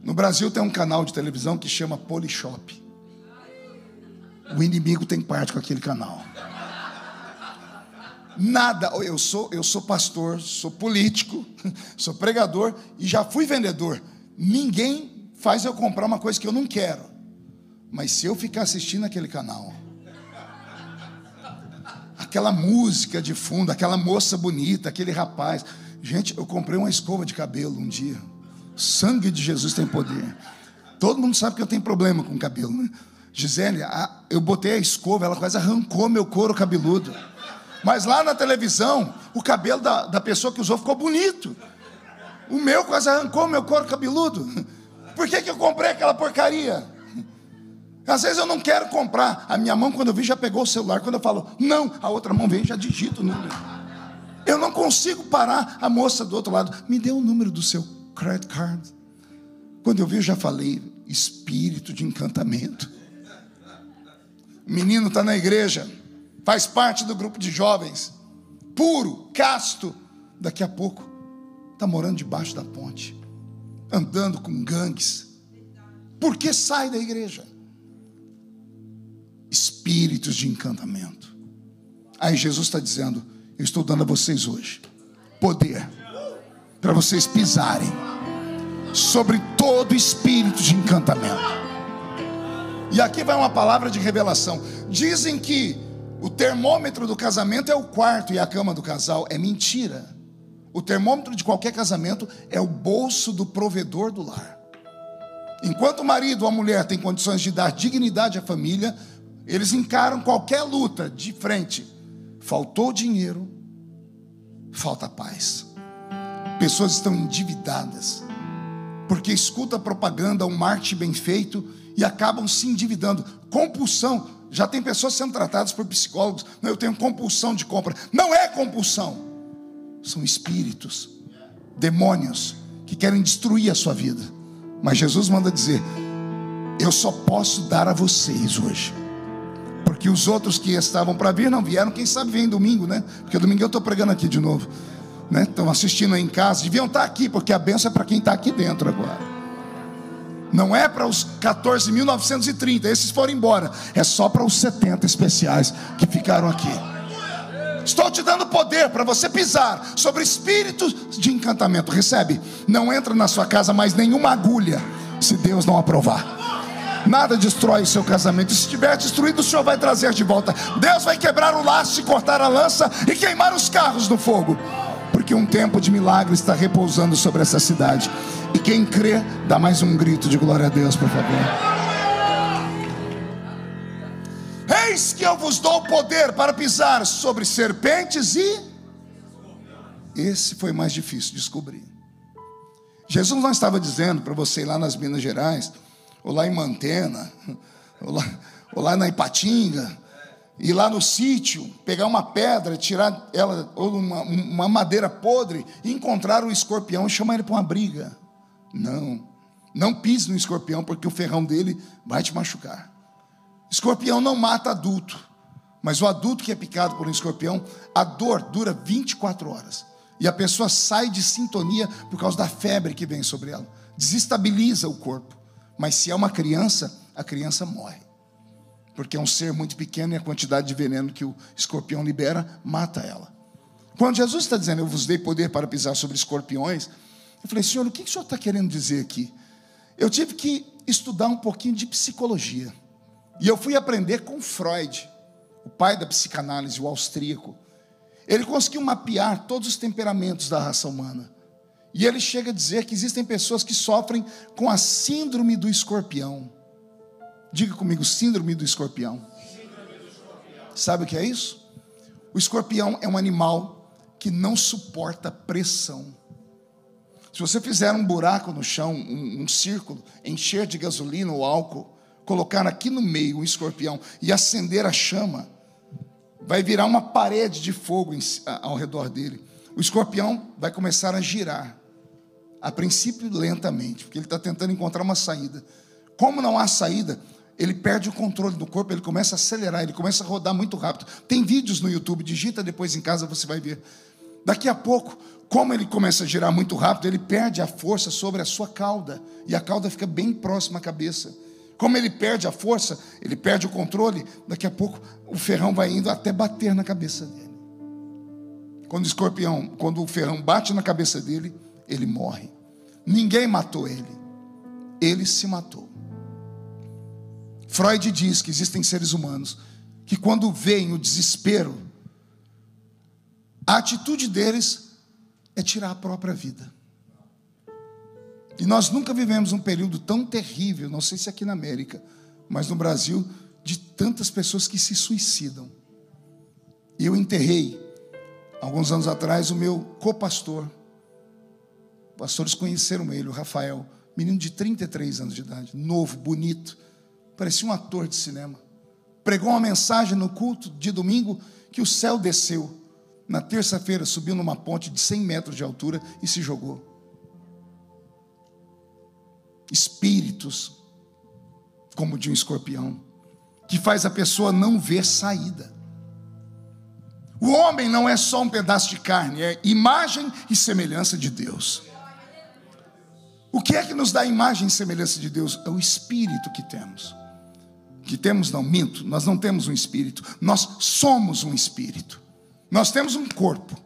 No Brasil tem um canal de televisão que chama Polishop. O inimigo tem parte com aquele canal. Nada. Eu sou pastor, sou político, sou pregador e já fui vendedor. Ninguém faz eu comprar uma coisa que eu não quero. Mas se eu ficar assistindo aquele canal, aquela música de fundo, aquela moça bonita, aquele rapaz. Gente, eu comprei uma escova de cabelo um dia. Sangue de Jesus tem poder. Todo mundo sabe que eu tenho problema com cabelo, né? Gisele, eu botei a escova, ela quase arrancou meu couro cabeludo. Mas lá na televisão, o cabelo da pessoa que usou ficou bonito. O meu quase arrancou meu couro cabeludo. Por que eu comprei aquela porcaria? Às vezes eu não quero comprar. A minha mão, quando eu vi, já pegou o celular. Quando eu falo não, a outra mão vem e já digita o número. Eu não consigo parar. A moça do outro lado: me dê o número do seu credit card. Quando eu vi, eu já falei: espírito de encantamento. O menino está na igreja, faz parte do grupo de jovens, puro, casto. Daqui a pouco está morando debaixo da ponte, andando com gangues. Por que sai da igreja? espíritos de encantamento. Aí Jesus está dizendo: eu estou dando a vocês hoje poder para vocês pisarem sobre todo espírito de encantamento. E aqui vai uma palavra de revelação. Dizem que o termômetro do casamento é o quarto e a cama do casal. É mentira. O termômetro de qualquer casamento é o bolso do provedor do lar. Enquanto o marido ou a mulher tem condições de dar dignidade à família, eles encaram qualquer luta de frente. Faltou dinheiro, falta paz. Pessoas estão endividadas porque escuta propaganda, um marketing bem feito, e acabam se endividando. Compulsão. Já tem pessoas sendo tratadas por psicólogos. Não, eu tenho compulsão de compra. Não é compulsão. São espíritos, demônios que querem destruir a sua vida. Mas Jesus manda dizer: eu só posso dar a vocês hoje, porque os outros que estavam para vir não vieram. Quem sabe vem domingo, né? Porque domingo eu estou pregando aqui de novo, né? Estão assistindo aí em casa, deviam estar aqui, porque a bênção é para quem está aqui dentro agora. Não é para os 14.930, esses foram embora. É só para os 70 especiais que ficaram aqui. Estou te dando poder para você pisar sobre espíritos de encantamento. Recebe. Não entra na sua casa mais nenhuma agulha, se Deus não aprovar. Nada destrói o seu casamento. E se estiver destruído, o Senhor vai trazer de volta. Deus vai quebrar o laço e cortar a lança e queimar os carros no fogo, porque um tempo de milagre está repousando sobre essa cidade. E quem crê, dá mais um grito de glória a Deus, por favor. Eis que eu vos dou poder para pisar sobre serpentes e... Esse foi mais difícil de descobrir. Jesus não estava dizendo para você ir lá nas Minas Gerais, ou lá em Mantena, ou lá na Ipatinga, ir lá no sítio, pegar uma pedra, tirar ela, ou uma madeira podre, e encontrar um escorpião e chamar ele para uma briga. Não pise no escorpião, porque o ferrão dele vai te machucar. Escorpião não mata adulto, mas o adulto que é picado por um escorpião, a dor dura 24 horas, e a pessoa sai de sintonia por causa da febre que vem sobre ela, desestabiliza o corpo. Mas se é uma criança, a criança morre, porque é um ser muito pequeno, e a quantidade de veneno que o escorpião libera mata ela. Quando Jesus está dizendo: eu vos dei poder para pisar sobre escorpiões, eu falei: Senhor, o que o Senhor está querendo dizer aqui? Eu tive que estudar um pouquinho de psicologia, e eu fui aprender com Freud, o pai da psicanálise, o austríaco. Ele conseguiu mapear todos os temperamentos da raça humana, e ele chega a dizer que existem pessoas que sofrem com a síndrome do escorpião. Diga comigo: síndrome do escorpião. Sabe o que é isso? O escorpião é um animal que não suporta pressão. Se você fizer um buraco no chão, um círculo, encher de gasolina ou álcool, colocar aqui no meio um escorpião e acender a chama, vai virar uma parede de fogo ao redor dele. O escorpião vai começar a girar, a princípio lentamente, porque ele está tentando encontrar uma saída. Como não há saída, ele perde o controle do corpo, ele começa a acelerar, ele começa a rodar muito rápido. Tem vídeos no YouTube, digita depois em casa, você vai ver. Daqui a pouco, como ele começa a girar muito rápido, ele perde a força sobre a sua cauda, e a cauda fica bem próxima à cabeça. Como ele perde a força, ele perde o controle, daqui a pouco o ferrão vai indo até bater na cabeça dele. Quando o ferrão bate na cabeça dele, ele morre. Ninguém matou ele, ele se matou. Freud diz que existem seres humanos que, quando veem o desespero, a atitude deles é tirar a própria vida. E nós nunca vivemos um período tão terrível, não sei se aqui na América, mas no Brasil, de tantas pessoas que se suicidam. Eu enterrei, alguns anos atrás, o meu copastor. Pastores conheceram ele, o Rafael, menino de 33 anos de idade, novo, bonito, parecia um ator de cinema. Pregou uma mensagem no culto de domingo que o céu desceu. Na terça-feira subiu numa ponte de 100 metros de altura e se jogou. Espíritos, como de um escorpião, que faz a pessoa não ver saída. O homem não é só um pedaço de carne, é imagem e semelhança de Deus. O que é que nos dá imagem e semelhança de Deus? É o espírito que temos. que temos, não, minto, nós não temos um espírito, nós somos um espírito. Nós temos um corpo.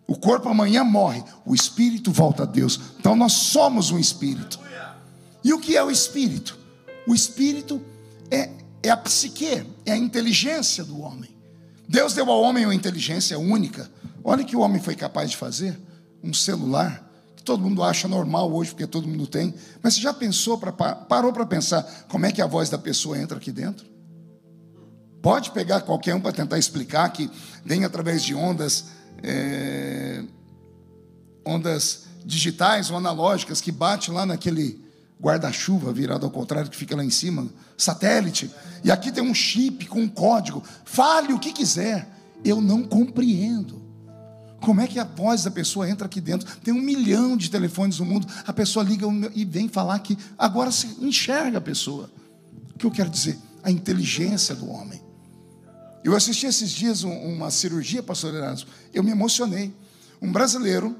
O corpo amanhã morre, o espírito volta a Deus. Então nós somos um espírito. E o que é o espírito? O espírito é a psique, é a inteligência do homem. Deus deu ao homem uma inteligência única. Olha o que o homem foi capaz de fazer. Um celular, que todo mundo acha normal hoje, porque todo mundo tem. Mas você já pensou, parou para pensar como é que a voz da pessoa entra aqui dentro? Pode pegar qualquer um para tentar explicar que vem através de ondas digitais ou analógicas que bate lá naquele guarda-chuva virado ao contrário que fica lá em cima, satélite, e aqui tem um chip com um código. Fale o que quiser, eu não compreendo. Como é que a voz da pessoa entra aqui dentro? Tem 1 milhão de telefones no mundo, a pessoa liga e vem falar que agora se enxerga a pessoa. O que eu quero dizer? A inteligência do homem. Eu assisti esses dias uma cirurgia, pastor Erasmo, eu me emocionei. Um brasileiro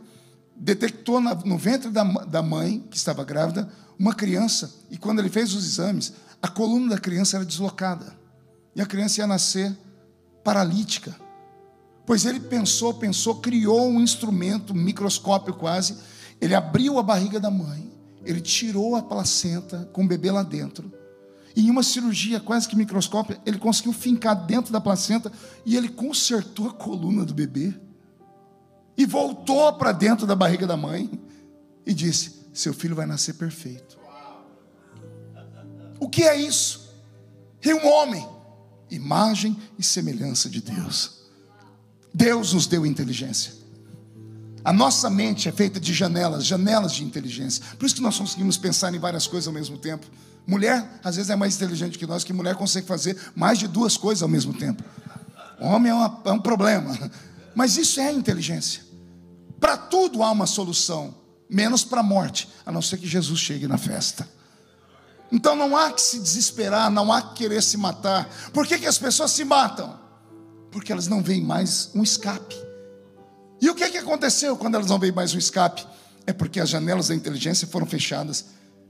detectou no ventre da mãe, que estava grávida, uma criança, e quando ele fez os exames, a coluna da criança era deslocada, e a criança ia nascer paralítica. Pois ele pensou, criou um instrumento, um microscópio quase, ele abriu a barriga da mãe, ele tirou a placenta com o bebê lá dentro, e em uma cirurgia quase que microscópica, ele conseguiu fincar dentro da placenta, e ele consertou a coluna do bebê, e voltou para dentro da barriga da mãe, e disse: seu filho vai nascer perfeito. O que é isso? É um homem, imagem e semelhança de Deus. Deus nos deu inteligência. A nossa mente é feita de janelas de inteligência. Por isso que nós conseguimos pensar em várias coisas ao mesmo tempo. Mulher, às vezes, é mais inteligente que nós, que mulher consegue fazer mais de 2 coisas ao mesmo tempo. O homem é um problema. Mas isso é inteligência. Para tudo há uma solução, menos para a morte, a não ser que Jesus chegue na festa. Então não há que se desesperar, não há que querer se matar. Por que as pessoas se matam? Porque elas não veem mais um escape. E o que aconteceu quando elas não veem mais um escape? É porque as janelas da inteligência foram fechadas.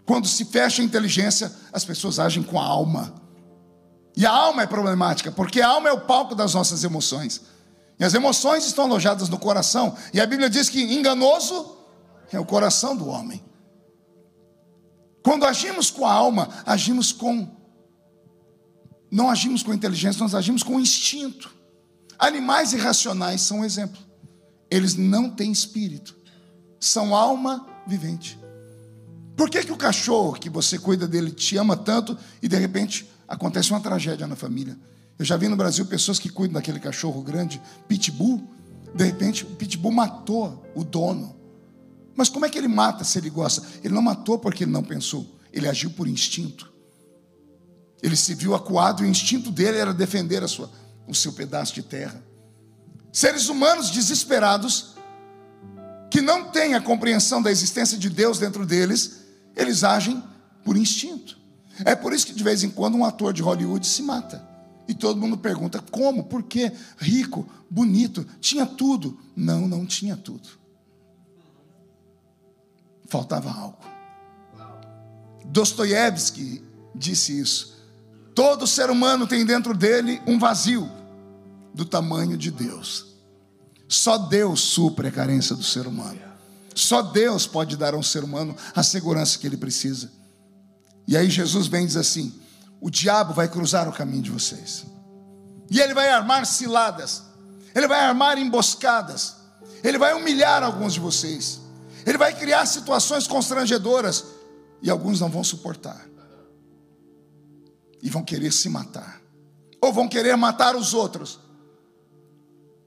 Quando se fecha a inteligência, as pessoas agem com a alma. E a alma é problemática, porque a alma é o palco das nossas emoções. E as emoções estão alojadas no coração. E a Bíblia diz que enganoso é o coração do homem. Quando agimos com a alma, não agimos com inteligência, nós agimos com instinto. Animais irracionais são um exemplo. Eles não têm espírito, são alma vivente. Por que o cachorro que você cuida dele te ama tanto e de repente acontece uma tragédia na família? Eu já vi no Brasil pessoas que cuidam daquele cachorro grande, pitbull. De repente o pitbull matou o dono. Mas como é que ele mata se ele gosta? Ele não matou porque ele não pensou, ele agiu por instinto. Ele se viu acuado e o instinto dele era defender o seu pedaço de terra. Seres humanos desesperados, que não têm a compreensão da existência de Deus dentro deles, eles agem por instinto. É por isso que de vez em quando um ator de Hollywood se mata. E todo mundo pergunta: como? Por quê? Rico, bonito, tinha tudo. Não tinha tudo. Faltava algo. Dostoiévski disse isso. Todo ser humano tem dentro dele um vazio do tamanho de Deus. Só Deus supre a carência do ser humano. Só Deus pode dar ao ser humano a segurança que ele precisa. E aí Jesus vem e diz assim: o diabo vai cruzar o caminho de vocês. E ele vai armar ciladas. Ele vai armar emboscadas. Ele vai humilhar alguns de vocês. Ele vai criar situações constrangedoras. E alguns não vão suportar. E vão querer se matar. Ou vão querer matar os outros.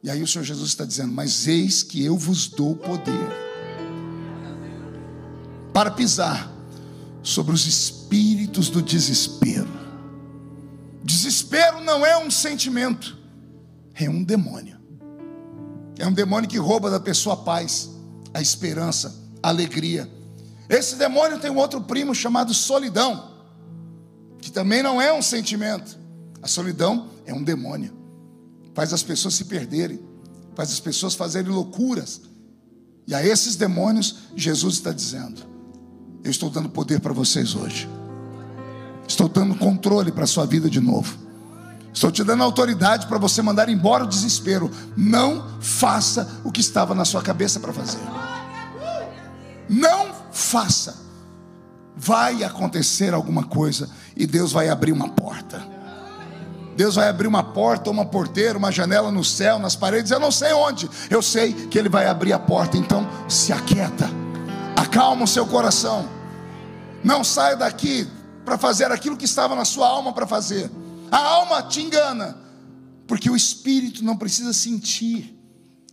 E aí o Senhor Jesus está dizendo: mas eis que eu vos dou poder para pisar sobre os espíritos do desespero. Desespero não é um sentimento, é um demônio. É um demônio que rouba da pessoa a paz, a esperança, a alegria. Esse demônio tem um outro primo chamado solidão, que também não é um sentimento. A solidão é um demônio. Faz as pessoas se perderem, faz as pessoas fazerem loucuras. E a esses demônios Jesus está dizendo: eu estou dando poder para vocês hoje. Estou dando controle para a sua vida de novo. Estou te dando autoridade para você mandar embora o desespero. Não faça o que estava na sua cabeça para fazer. Não faça. Vai acontecer alguma coisa e Deus vai abrir uma porta. Deus vai abrir uma porta, uma porteira, uma janela no céu, nas paredes, eu não sei onde. Eu sei que Ele vai abrir a porta. Então se aquieta, acalma o seu coração. Não saia daqui para fazer aquilo que estava na sua alma para fazer. A alma te engana, porque o Espírito não precisa sentir,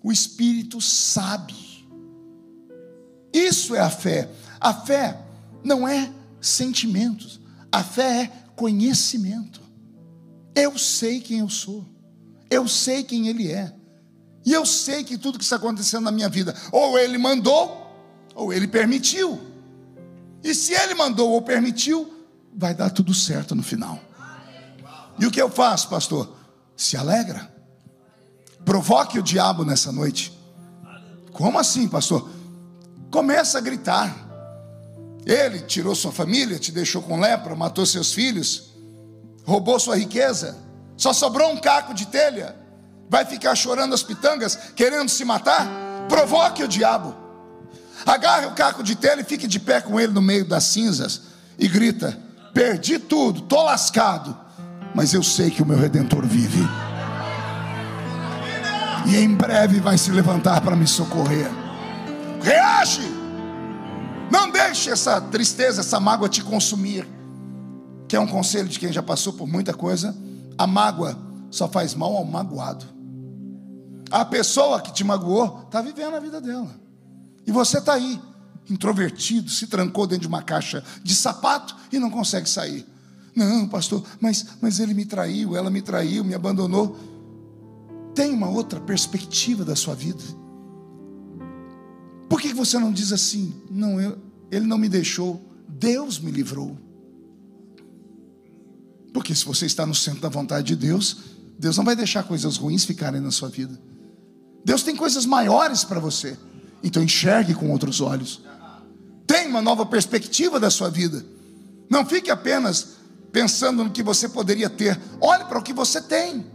o Espírito sabe. Isso é a fé. A fé não é sentimentos, a fé é conhecimento. Eu sei quem eu sou, eu sei quem Ele é, e eu sei que tudo que está acontecendo na minha vida, ou Ele mandou, ou Ele permitiu. E se Ele mandou ou permitiu, vai dar tudo certo no final. E o que eu faço, pastor? Se alegra. Provoque o diabo nessa noite. Como assim, pastor? Começa a gritar. Ele tirou sua família, te deixou com lepra, matou seus filhos, roubou sua riqueza, só sobrou um caco de telha. Vai ficar chorando as pitangas, querendo se matar? Provoque o diabo. Agarre o caco de telha e fique de pé com ele no meio das cinzas e grita: perdi tudo, estou lascado, mas eu sei que o meu Redentor vive, e em breve vai se levantar para me socorrer. Reage. Não deixe essa tristeza, essa mágoa te consumir. Que é um conselho de quem já passou por muita coisa. A mágoa só faz mal ao magoado. A pessoa que te magoou está vivendo a vida dela, e você está aí, introvertido, se trancou dentro de uma caixa de sapato e não consegue sair. Não, pastor, mas ele me traiu, ela me traiu, me abandonou. Tem uma outra perspectiva da sua vida. Por que você não diz assim? Não, ele não me deixou, Deus me livrou. Porque se você está no centro da vontade de Deus, Deus não vai deixar coisas ruins ficarem na sua vida. Deus tem coisas maiores para você. Então enxergue com outros olhos. Tem uma nova perspectiva da sua vida. Não fique apenas pensando no que você poderia ter. Olhe para o que você tem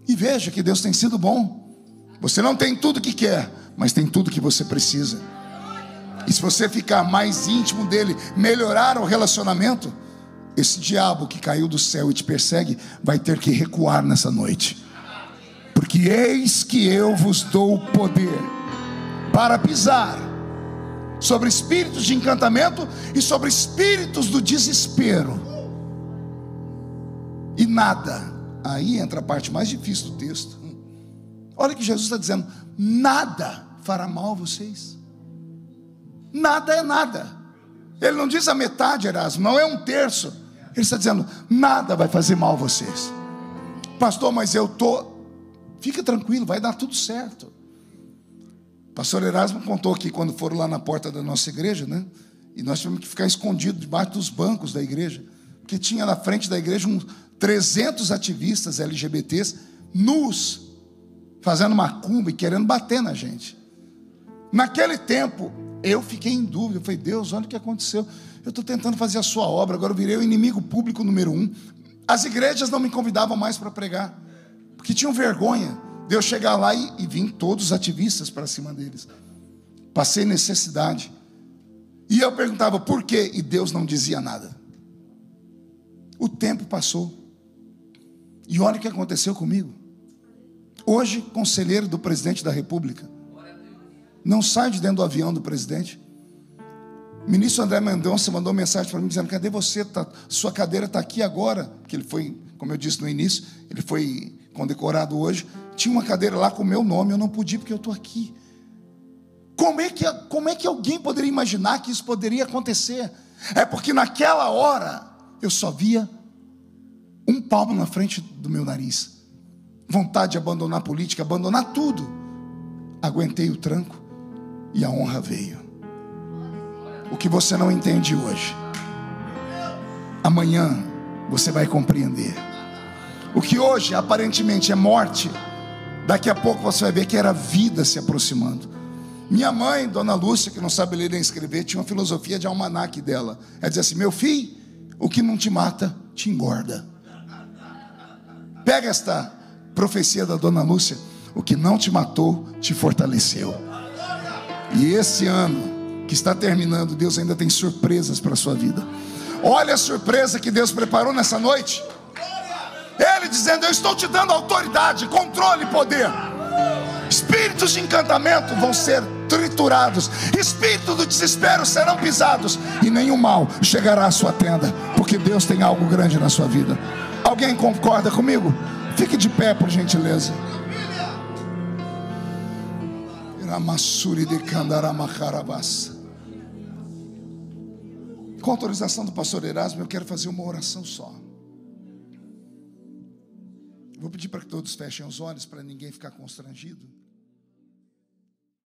e veja que Deus tem sido bom. Você não tem tudo que quer, mas tem tudo que você precisa. E se você ficar mais íntimo dele, melhorar o relacionamento, esse diabo que caiu do céu e te persegue vai ter que recuar nessa noite. Porque eis que eu vos dou o poder para pisar sobre espíritos de encantamento e sobre espíritos do desespero. E nada, aí entra a parte mais difícil do texto. Olha que Jesus está dizendo: nada fará mal a vocês. Nada é nada. Ele não diz a metade, Erasmo, não é um terço. Ele está dizendo: nada vai fazer mal a vocês. Pastor, mas eu estou... Fica tranquilo, vai dar tudo certo. Pastor Erasmo contou que quando foram lá na porta da nossa igreja, né? E nós tivemos que ficar escondidos debaixo dos bancos da igreja, porque tinha na frente da igreja uns 300 ativistas LGBTs nus, fazendo macumba e querendo bater na gente. Naquele tempo eu fiquei em dúvida. Eu falei: Deus, olha o que aconteceu. Eu estou tentando fazer a sua obra, agora eu virei o inimigo público número 1. As igrejas não me convidavam mais para pregar, porque tinham vergonha de eu chegar lá e vir todos os ativistas para cima deles. Passei necessidade. E eu perguntava por quê, e Deus não dizia nada. O tempo passou, e olha o que aconteceu comigo. Hoje, conselheiro do presidente da República, não sai de dentro do avião do presidente. O ministro André Mendonça mandou mensagem para mim dizendo: cadê você? Sua cadeira está aqui agora. Que ele foi, como eu disse no início, ele foi condecorado hoje. Tinha uma cadeira lá com o meu nome, eu não pude porque eu estou aqui. Como é que alguém poderia imaginar que isso poderia acontecer? É porque naquela hora eu só via um palmo na frente do meu nariz. Vontade de abandonar a política, abandonar tudo. Aguentei o tranco e a honra veio. O que você não entende hoje, amanhã você vai compreender. O que hoje aparentemente é morte, daqui a pouco você vai ver que era vida se aproximando. Minha mãe, Dona Lúcia, que não sabe ler nem escrever, tinha uma filosofia de almanaque dela. Ela dizia assim: meu filho, O que não te mata, te engorda. Pega esta profecia da dona Lúcia. O que não te matou, te fortaleceu. E esse ano que está terminando, Deus ainda tem surpresas para a sua vida. Olha a surpresa que Deus preparou nessa noite. Ele dizendo: eu estou te dando autoridade, controle e poder. Espíritos de encantamento vão ser triturados, espíritos do desespero serão pisados, e nenhum mal chegará à sua tenda, porque Deus tem algo grande na sua vida. Alguém concorda comigo? Fique de pé, por gentileza. Com autorização do pastor Erasmo, eu quero fazer uma oração só. Vou pedir para que todos fechem os olhos, para ninguém ficar constrangido.